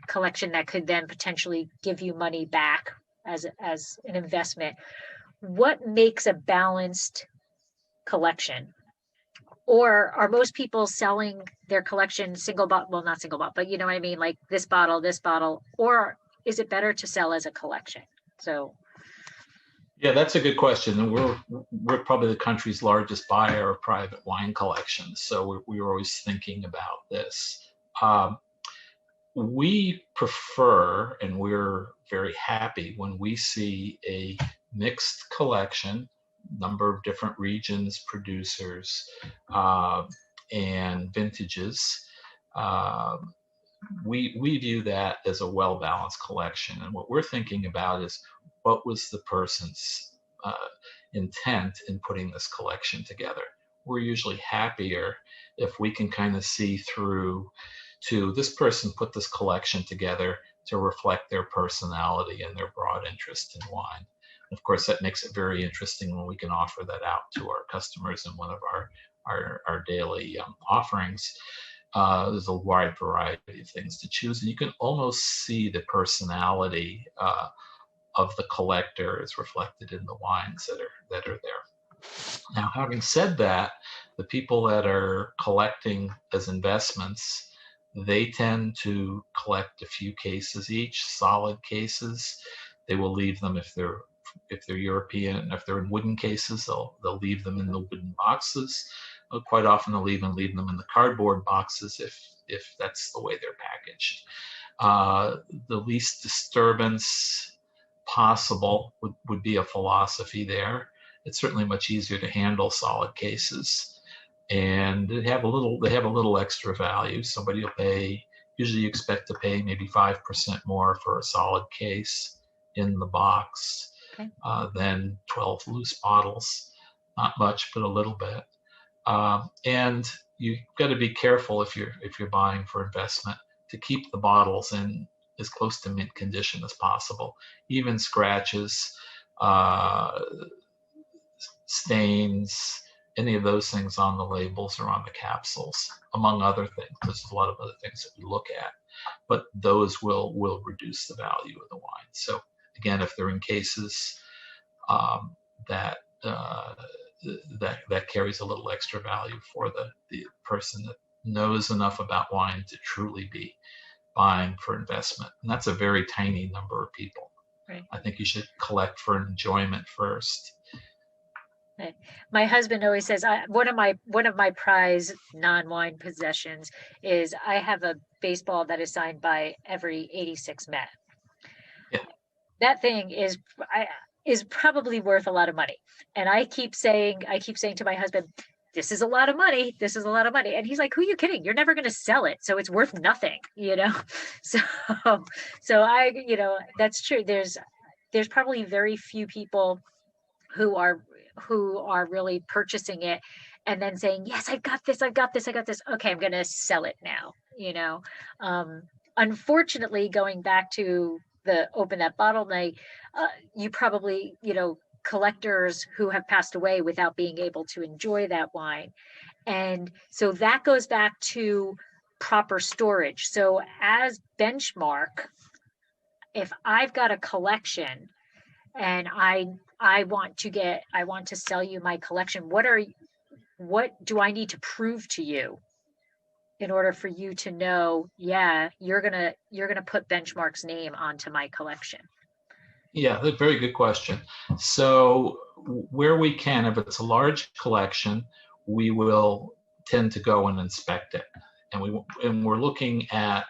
collection that could then potentially give you money back as an investment, what makes a balanced collection? Or are most people selling their collection single bottle? Well, not single bottle, but you know what I mean? Like this bottle, or is it better to sell as a collection? So. Yeah, that's a good question. And we're probably the country's largest buyer of private wine collections. So we're always thinking about this. We prefer, and we're very happy when we see a mixed collection, number of different regions, producers, and vintages. We view that as a well-balanced collection. And what we're thinking about is, what was the person's intent in putting this collection together? We're usually happier if we can kind of see through to this person put this collection together to reflect their personality and their broad interest in wine. Of course, that makes it very interesting when we can offer that out to our customers in one of our daily offerings. There's a wide variety of things to choose, and you can almost see the personality of the collector is reflected in the wines that are there. Now, having said that, the people that are collecting as investments, they tend to collect a few cases each, solid cases. They will leave them if they're European, if they're in wooden cases, they'll leave them in the wooden boxes. Quite often they'll even leave them in the cardboard boxes if that's the way they're packaged. The least disturbance possible would be a philosophy there. It's certainly much easier to handle solid cases, and they have a little extra value. Somebody will pay, usually you expect to pay maybe 5% more for a solid case in the box than 12 loose bottles. Not much, but a little bit. And you've got to be careful if you're buying for investment to keep the bottles in as close to mint condition as possible. Even scratches, stains, any of those things on the labels or on the capsules, among other things. There's a lot of other things that we look at, but those will reduce the value of the wine. So again, if they're in cases that carries a little extra value for the person that knows enough about wine to truly be buying for investment. And that's a very tiny number of people. Right. I think you should collect for enjoyment first. Right. My husband always says, one of my prized non-wine possessions is I have a baseball that is signed by every 86 Met. Yeah. That thing is probably worth a lot of money. And I keep saying to my husband, this is a lot of money. This is a lot of money. And he's like, who are you kidding? You're never going to sell it. So it's worth nothing, you know? So that's true. There's probably very few people who are really purchasing it and then saying, yes, I've got this. Okay, I'm going to sell it now, you know? Unfortunately, going back to the open that bottle night, you probably, collectors who have passed away without being able to enjoy that wine. And so that goes back to proper storage. So as benchmark, if I've got a collection and I want to sell you my collection, what do I need to prove to you in order for you to know, yeah, you're gonna put Benchmark's name onto my collection? Yeah, that's a very good question. So where we can, if it's a large collection, we will tend to go and inspect it. And we're looking at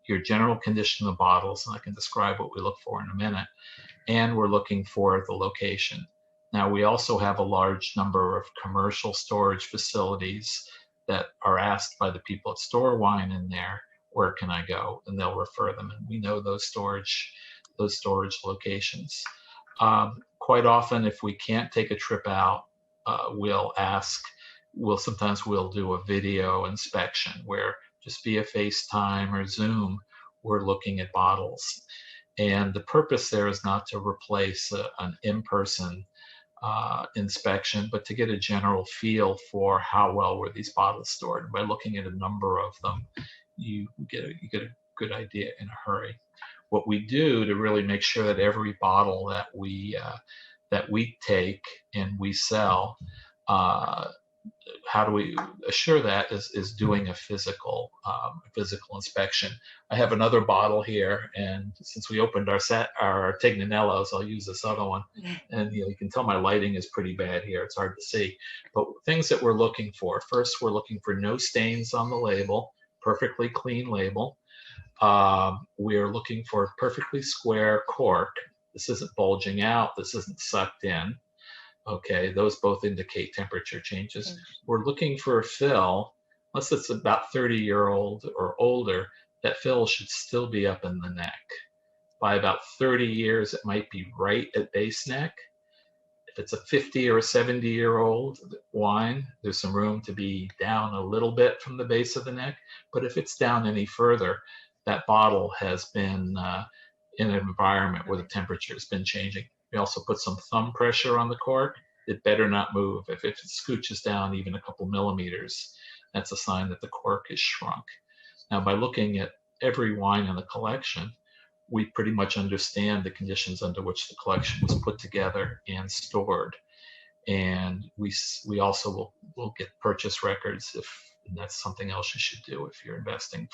your general condition of bottles, and I can describe what we look for in a minute. And we're looking for the location. Now, we also have a large number of commercial storage facilities that are asked by the people that store wine in there, where can I go? And they'll refer them. And we know those storage locations. Quite often, if we can't take a trip out, sometimes we'll do a video inspection where just via FaceTime or Zoom, we're looking at bottles. And the purpose there is not to replace an in-person inspection, but to get a general feel for how well were these bottles stored. And by looking at a number of them, you get a good idea in a hurry. What we do to really make sure that every bottle that we take and we sell, how do we assure that is doing a physical inspection. I have another bottle here, and since we opened our Tignanellos, I'll use this other one. And you can tell my lighting is pretty bad here. It's hard to see. But things that we're looking for, first we're looking for no stains on the label, perfectly clean label. We are looking for a perfectly square cork. This isn't bulging out. This isn't sucked in. Okay, those both indicate temperature changes. We're looking for a fill, unless it's about 30-year-old or older, that fill should still be up in the neck. By about 30 years, it might be right at base neck. If it's a 50 or a 70-year-old wine, there's some room to be down a little bit from the base of the neck. But if it's down any further, that bottle has been in an environment where the temperature has been changing. We also put some thumb pressure on the cork. It better not move. If it scooches down even a couple millimeters, that's a sign that the cork is shrunk. Now, by looking at every wine in the collection, we pretty much understand the conditions under which the collection was put together and stored. And we also will get purchase records and that's something else you should do if you're investing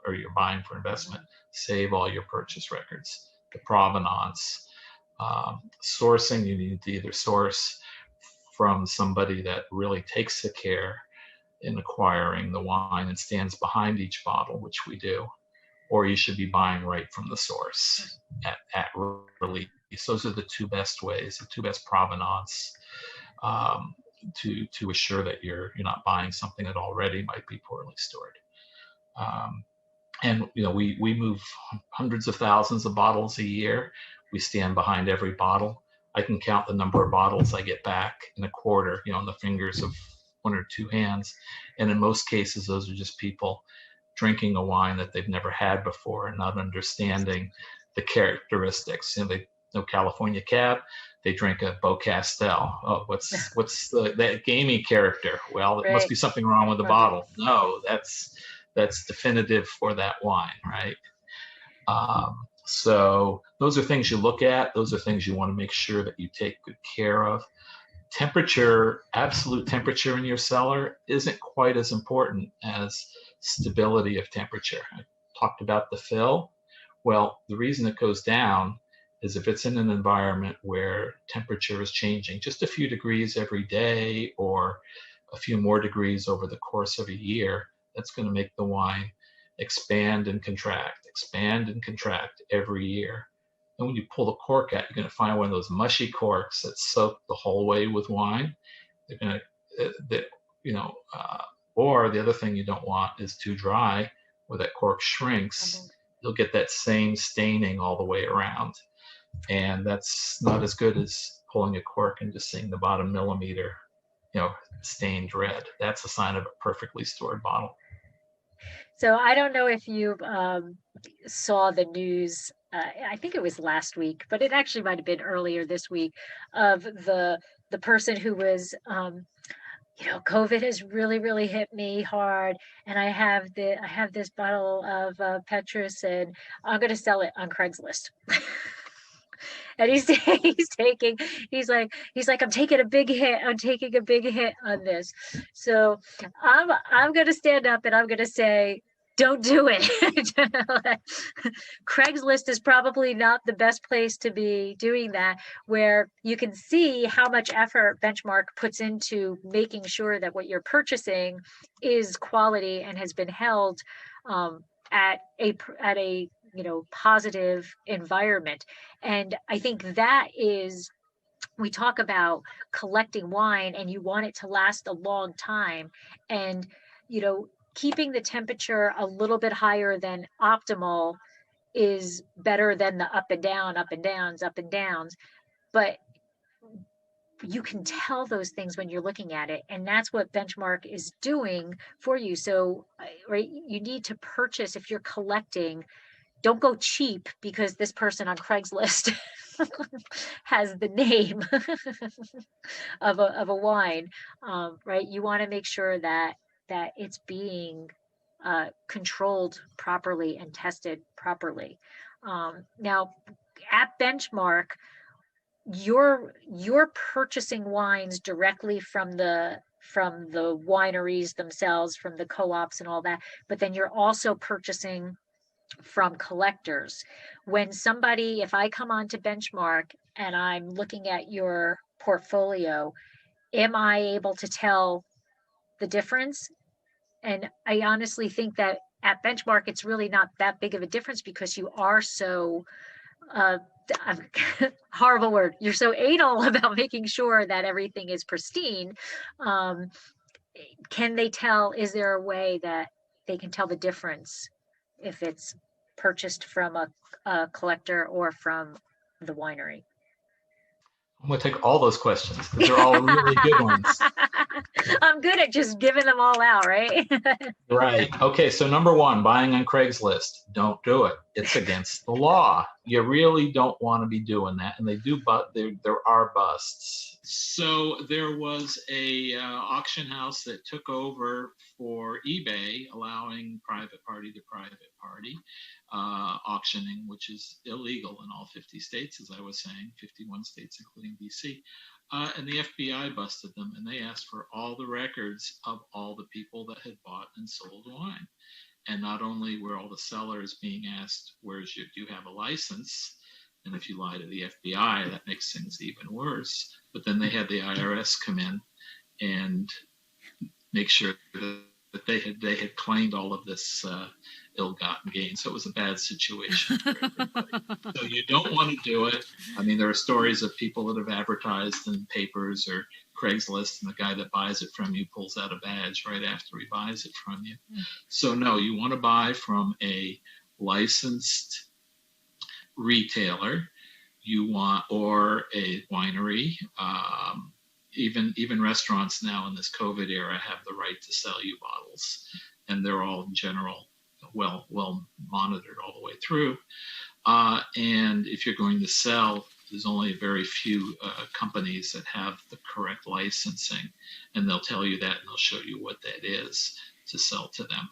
or you're buying for investment. Save all your purchase records, the provenance. Sourcing, you need to either source from somebody that really takes the care in acquiring the wine and stands behind each bottle, which we do, or you should be buying right from the source at release. Those are the two best ways, the two best provenance to assure that you're not buying something that already might be poorly stored. And we move hundreds of thousands of bottles a year. We stand behind every bottle. I can count the number of bottles I get back in a quarter, on the fingers of one or two hands. And in most cases, those are just people drinking a wine that they've never had before and not understanding the characteristics. They know California Cab, they drink a Beaucastel. Oh, what's that gamey character? Well, it must be something wrong with the bottle. No, that's definitive for that wine, right? So those are things you look at. Those are things you want to make sure that you take good care of. Temperature, absolute temperature in your cellar isn't quite as important as stability of temperature. I talked about the fill. Well, the reason it goes down is if it's in an environment where temperature is changing just a few degrees every day or a few more degrees over the course of a year, that's going to make the wine expand and contract every year. And when you pull the cork out, you're going to find one of those mushy corks that soak the whole way with wine. They're going to, or the other thing you don't want is too dry, where that cork shrinks. You'll get that same staining all the way around. And that's not as good as pulling a cork and just seeing the bottom millimeter, stained red. That's a sign of a perfectly stored bottle. So I don't know if you saw the news, I think it was last week, but it actually might have been earlier this week, of the person who was, COVID has really, really hit me hard, and I have this bottle of Petrus, and I'm going to sell it on Craigslist. And he's like, I'm taking a big hit. I'm taking a big hit on this. So I'm going to stand up and I'm going to say, don't do it. Craigslist is probably not the best place to be doing that, where you can see how much effort Benchmark puts into making sure that what you're purchasing is quality and has been held at a positive environment. And I think that is, we talk about collecting wine and you want it to last a long time, and keeping the temperature a little bit higher than optimal is better than the up and downs. But you can tell those things when you're looking at it, and that's what Benchmark is doing for you. So, right, you need to purchase, if you're collecting, don't go cheap because this person on Craigslist has the name of a wine, right? You want to make sure that it's being controlled properly and tested properly. Now, at Benchmark, you're purchasing wines directly from the wineries themselves, from the co-ops and all that, but then you're also purchasing from collectors. If I come on to Benchmark and I'm looking at your portfolio, am I able to tell the difference? And I honestly think that at Benchmark, it's really not that big of a difference because you are so, horrible word, you're so anal about making sure that everything is pristine. Can they tell, is there a way that they can tell the difference if it's purchased from a collector or from the winery? I'm going to take all those questions because they're all really good ones. I'm good at just giving them all out, right? Right. Okay. So number one, buying on Craigslist. Don't do it. It's against the law. You really don't want to be doing that. And they do, but there are busts. So there was a auction house that took over for eBay, allowing private party to private party auctioning, which is illegal in all 50 states, as I was saying, 51 states, including DC. And the FBI busted them, and they asked for all the records of all the people that had bought and sold wine. And not only were all the sellers being asked, do you have a license? And if you lie to the FBI, that makes things even worse. But then they had the IRS come in and make sure that they had claimed all of this ill-gotten gain. So it was a bad situation for everybody. So you don't want to do it. I mean, there are stories of people that have advertised in papers or Craigslist, and the guy that buys it from you pulls out a badge right after he buys it from you. So no, you want to buy from a licensed retailer. Or a winery. Even restaurants now in this COVID era have the right to sell you bottles, and they're all general well monitored all the way through. And if you're going to sell, there's only very few companies that have the correct licensing, and they'll tell you that, and they'll show you what that is to sell to them.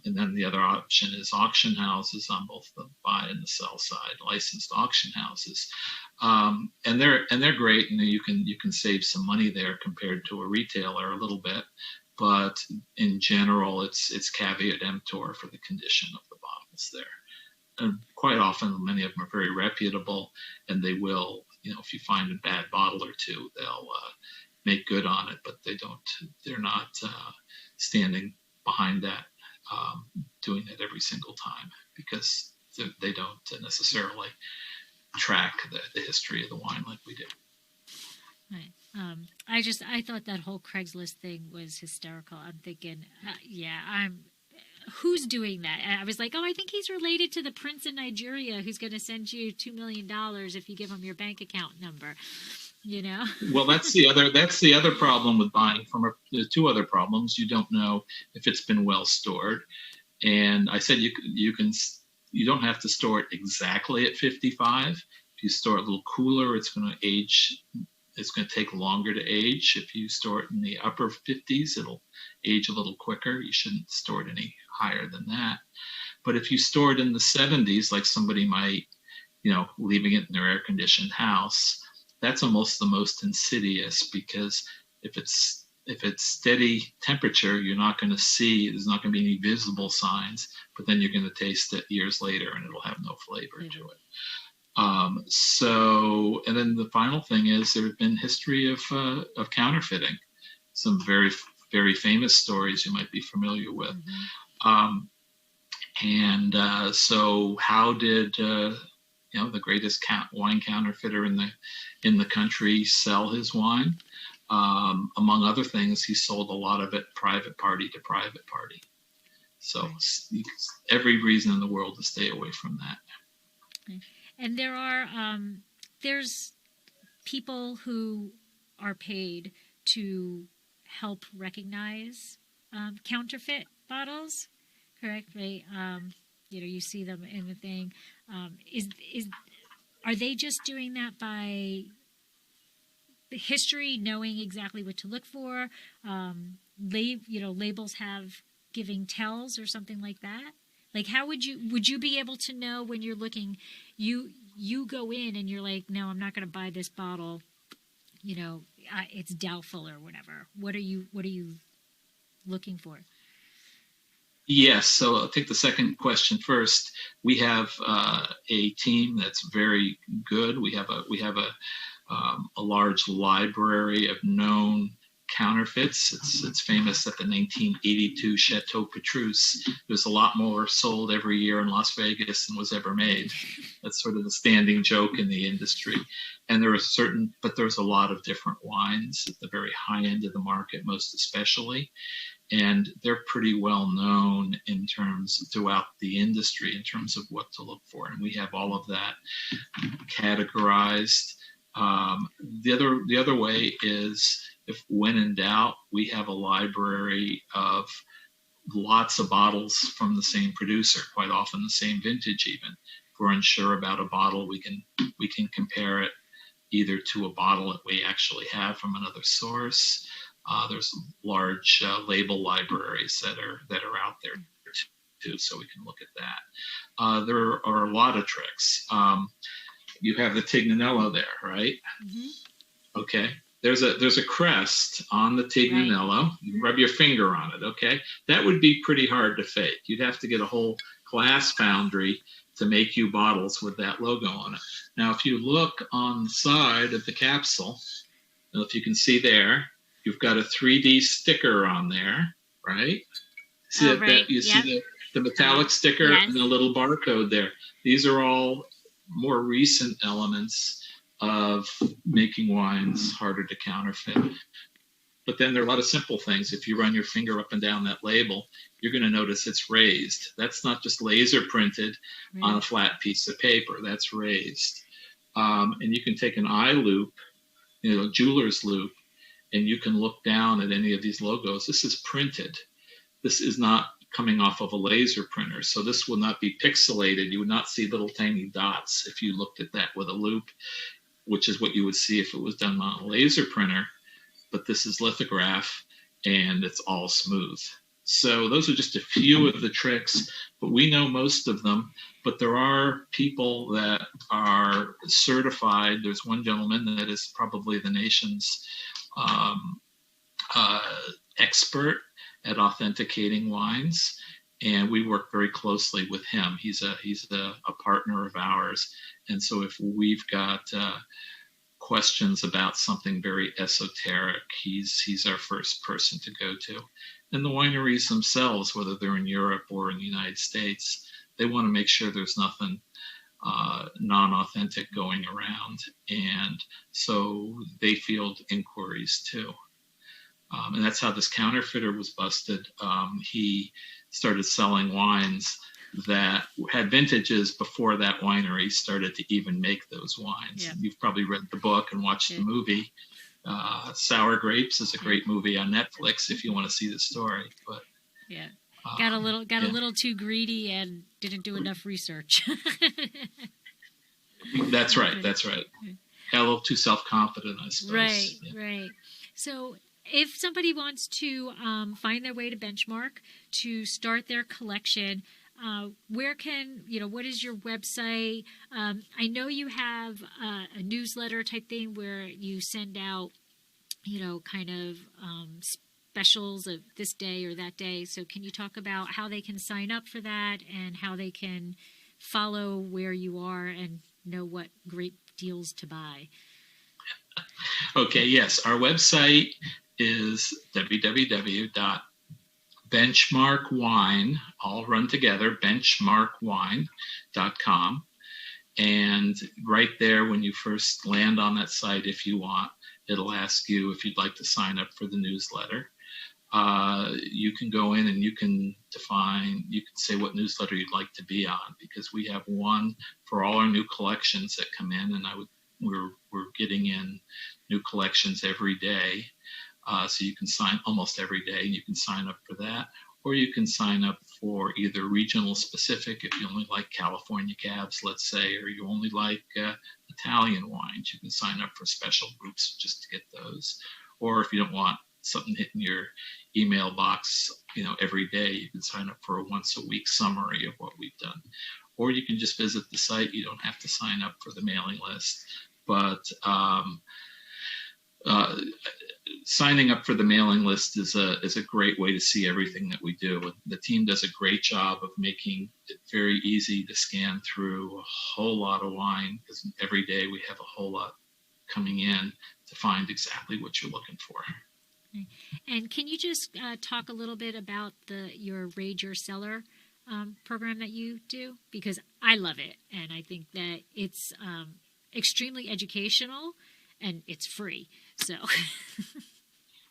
And then the other option is auction houses on both the buy and the sell side, licensed auction houses, and they're great, and you can save some money there compared to a retailer a little bit, but in general, it's caveat emptor for the condition of the bottles there. And quite often, many of them are very reputable, and they will, if you find a bad bottle or two, they'll make good on it, but they're not standing behind that, doing it every single time, because they don't necessarily track the history of the wine like we do. Right. I thought that whole Craigslist thing was hysterical. I'm thinking, who's doing that? And I was like, I think he's related to the prince in Nigeria who's going to send you $2 million if you give him your bank account number. Well, that's the other problem with buying from there's two other problems. You don't know if it's been well stored, and I said you don't have to store it exactly at 55. If you store it a little cooler, it's going to age. It's going to take longer to age. If you store it in the upper 50s, it'll age a little quicker. You shouldn't store it any higher than that. But if you store it in the 70s, like somebody might, leaving it in their air-conditioned house, that's almost the most insidious, because if it's steady temperature, you're not going to see, there's not going to be any visible signs, but then you're going to taste it years later and it'll have no flavor to it. And then the final thing is there's been history of counterfeiting. Some very, very famous stories you might be familiar with. Mm-hmm. So how did the greatest wine counterfeiter in the country sell his wine? Among other things, he sold a lot of it private party to private party. So every reason in the world to stay away from that. And there are there's people who are paid to help recognize counterfeit bottles, correct? Right? You see them in the thing. Are they just doing that by the history, knowing exactly what to look for? Labels have giving tells or something like that. Like, how would you be able to know when you're looking? You go in and you're like, no, I'm not going to buy this bottle. It's doubtful or whatever. What are you looking for? Yes. So I'll take the second question first. We have a team that's very good. We have a large library of known counterfeits. It's famous at the 1982 Chateau Petrus. There's a lot more sold every year in Las Vegas than was ever made. That's sort of the standing joke in the industry. And but there's a lot of different wines at the very high end of the market, most especially. And they're pretty well known throughout the industry in terms of what to look for. And we have all of that categorized. The other way is, if when in doubt, we have a library of lots of bottles from the same producer, quite often the same vintage even. If we're unsure about a bottle, we can compare it either to a bottle that we actually have from another source. There's large label libraries that are out there too, so we can look at that. There are a lot of tricks. You have the Tignanello there, right? Mm-hmm. Okay. There's a crest on the Tignanello. Right. You rub your finger on it, okay? That would be pretty hard to fake. You'd have to get a whole glass foundry to make you bottles with that logo on it. Now, if you look on the side of the capsule, if you can see there, you've got a 3D sticker on there, right? See see the metallic sticker and a little barcode there. These are all more recent elements of making wines harder to counterfeit. But then there are a lot of simple things. If you run your finger up and down that label, you're going to notice it's raised. That's not just laser printed on a flat piece of paper. That's raised. And you can take an eye loop, jeweler's loop, and you can look down at any of these logos. This is printed. This is not coming off of a laser printer. So this will not be pixelated. You would not see little tiny dots if you looked at that with a loupe, which is what you would see if it was done on a laser printer. But this is lithograph, and it's all smooth. So those are just a few of the tricks, but we know most of them. But there are people that are certified. There's one gentleman that is probably the nation's expert at authenticating wines, and we work very closely with him. He's a partner of ours, and so if we've got questions about something very esoteric, he's our first person to go to. And the wineries themselves, whether they're in Europe or in the United States, they want to make sure there's nothing non-authentic going around, and so they field inquiries too. And that's how this counterfeiter was busted. He started selling wines that had vintages before that winery started to even make those wines. Yeah. You've probably read the book and watched the movie. Sour Grapes is a great movie on Netflix if you want to see the story. But yeah, got a little too greedy and didn't do enough research. That's right. Got a little too self-confident, I suppose. Right. So if somebody wants to find their way to Benchmark to start their collection, where can, what is your website? I know you have a newsletter type thing where you send out, kind of specials of this day or that day. So can you talk about how they can sign up for that and how they can follow where you are and know what great deals to buy? Okay, yes. Our website is www.benchmarkwine, all run together, benchmarkwine.com. And right there, when you first land on that site, if you want, it'll ask you if you'd like to sign up for the newsletter. You can go in and you can say what newsletter you'd like to be on, because we have one for all our new collections that come in, and we're getting in new collections every day. So you can sign almost every day, and you can sign up for that. Or you can sign up for either regional specific, if you only like California cabs, let's say, or you only like Italian wines, you can sign up for special groups just to get those. Or if you don't want something hitting your email box, every day, you can sign up for a once a week summary of what we've done. Or you can just visit the site. You don't have to sign up for the mailing list. But signing up for the mailing list is a great way to see everything that we do. The team does a great job of making it very easy to scan through a whole lot of wine, because every day we have a whole lot coming in to find exactly what you're looking for. And can you just talk a little bit about your Raid Your Cellar program that you do? Because I love it, and I think that it's extremely educational, and it's free. So.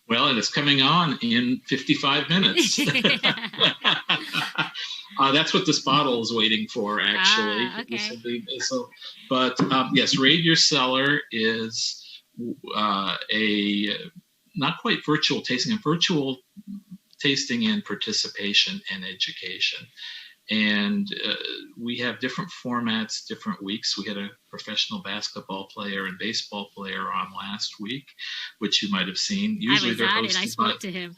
Well, and it's coming on in 55 minutes. That's what this bottle is waiting for, actually. Okay. Yes, Raid Your Cellar is a not quite virtual tasting, a virtual tasting and participation and education. And we have different formats, different weeks. We had a professional basketball player and baseball player on last week, which you might have seen. Usually they're hosted. I spoke to him.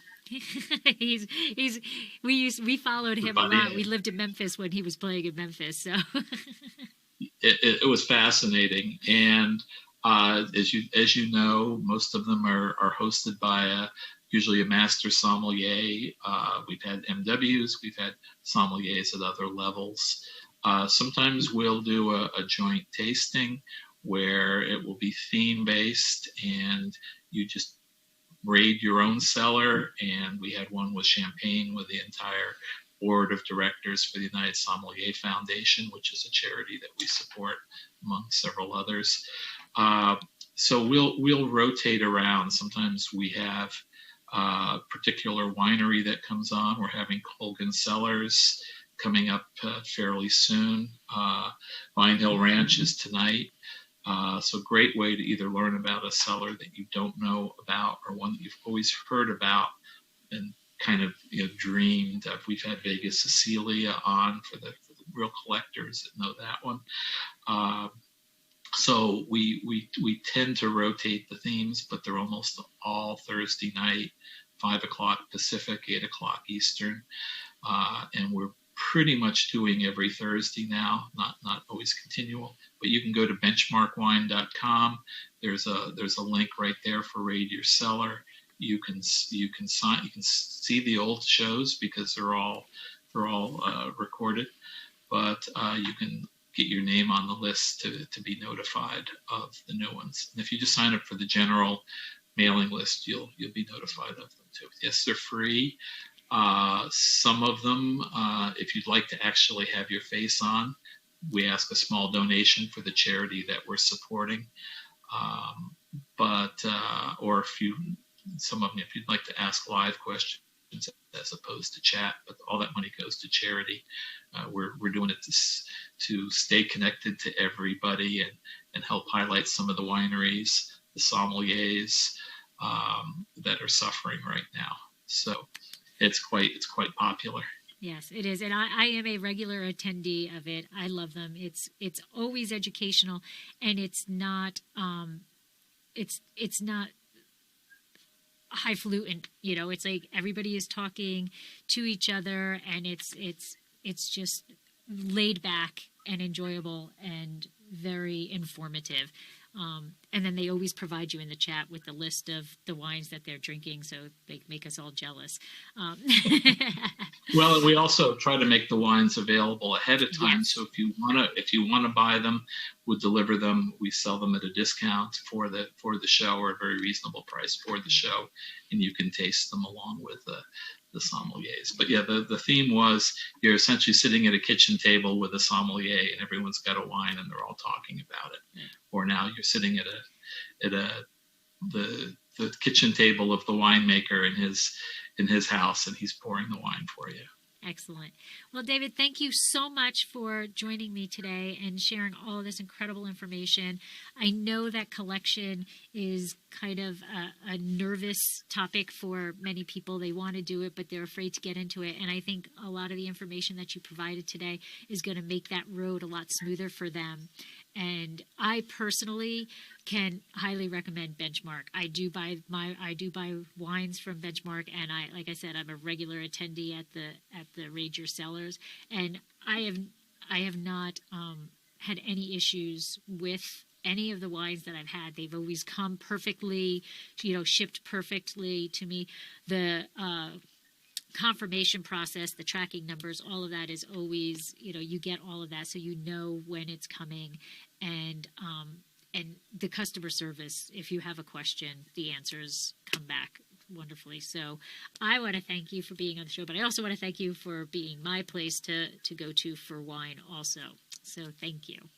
We followed him a lot. We lived in Memphis when he was playing in Memphis, so it was fascinating. And as you know, most of them are hosted by usually a master sommelier. We've had MWs, we've had sommeliers at other levels. Sometimes we'll do a joint tasting where it will be theme-based, and you just raid your own cellar. And we had one with champagne with the entire board of directors for the United Sommelier Foundation, which is a charity that we support among several others. So we'll rotate around. Sometimes we have a particular winery that comes on. We're having Colgan Cellars coming up fairly soon. Vine Hill Ranch is tonight. So great way to either learn about a cellar that you don't know about or one that you've always heard about and kind of dreamed of. We've had Vegas Cecilia on for the real collectors that know that one. So we tend to rotate the themes, but they're almost all Thursday night, 5 o'clock Pacific, 8 o'clock Eastern, and we're pretty much doing every Thursday now. Not always continual, but you can go to benchmarkwine.com. There's a link right there for Raid Your Cellar. You can see the old shows because they're all recorded, but you can get your name on the list to be notified of the new ones. And if you just sign up for the general mailing list, you'll be notified of them too. Yes, they're free. Some of them, if you'd like to actually have your face on, we ask a small donation for the charity that we're supporting. Or some of them, if you'd like to ask live questions as opposed to chat, but all that money goes to charity. We're doing it to stay connected to everybody and help highlight some of the wineries, the sommeliers that are suffering right now. So it's quite popular. Yes, it is. And I am a regular attendee of it. I love them. It's always educational, and it's not highfalutin. It's like everybody is talking to each other, and it's just laid back and enjoyable and very informative. And then they always provide you in the chat with the list of the wines that they're drinking, so they make us all jealous. Well, we also try to make the wines available ahead of time. Yes. So if you wanna buy them, we'll deliver them. We sell them at a discount for the show, or a very reasonable price for the show, and you can taste them along with the sommeliers. But yeah, the theme was you're essentially sitting at a kitchen table with a sommelier, and everyone's got a wine and they're all talking about it. Yeah. Or now you're sitting at the kitchen table of the winemaker in his house, and he's pouring the wine for you. Excellent. Well, David, thank you so much for joining me today and sharing all of this incredible information. I know that collection is kind of a nervous topic for many people. They want to do it, but they're afraid to get into it. And I think a lot of the information that you provided today is going to make that road a lot smoother for them. And I personally can highly recommend Benchmark. I do buy wines from Benchmark, and like I said, I'm a regular attendee at the Raid Your Cellars, and I have not had any issues with any of the wines that I've had. They've always come perfectly, shipped perfectly to me. The confirmation process, the tracking numbers, all of that is always, you get all of that, so you know when it's coming. And the customer service, if you have a question, the answers come back wonderfully. So I want to thank you for being on the show, but I also want to thank you for being my place to go to for wine also. So thank you.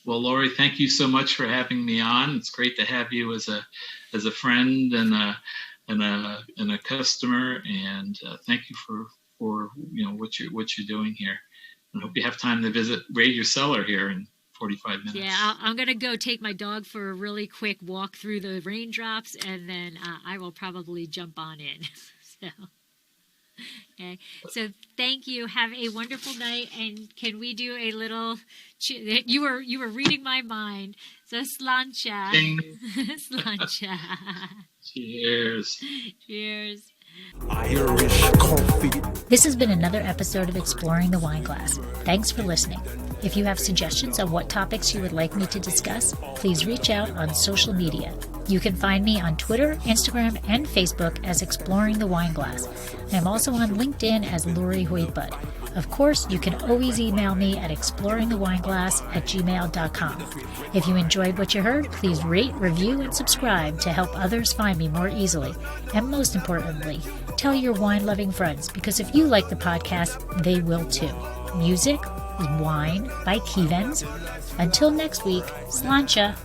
Well, Lori, thank you so much for having me on. It's great to have you as a friend and a customer, and thank you for what you're doing here. And hope you have time to visit Raid Your Cellar here in 45 minutes. Yeah, I'm going to go take my dog for a really quick walk through the raindrops, and then I will probably jump on in. Okay. So thank you. Have a wonderful night. And can we do a little? You were reading my mind. So slancha. Slancha. Cheers. Cheers. Irish coffee. This has been another episode of Exploring the Wine Glass. Thanks for listening. If you have suggestions on what topics you would like me to discuss, please reach out on social media. You can find me on Twitter, Instagram, and Facebook as Exploring the Wine Glass. I'm also on LinkedIn as Lori Hoytbud. Of course, you can always email me at exploringthewineglass@gmail.com. If you enjoyed what you heard, please rate, review, and subscribe to help others find me more easily. And most importantly, tell your wine-loving friends, because if you like the podcast, they will too. Music is Wine by Kevens. Until next week, slancha.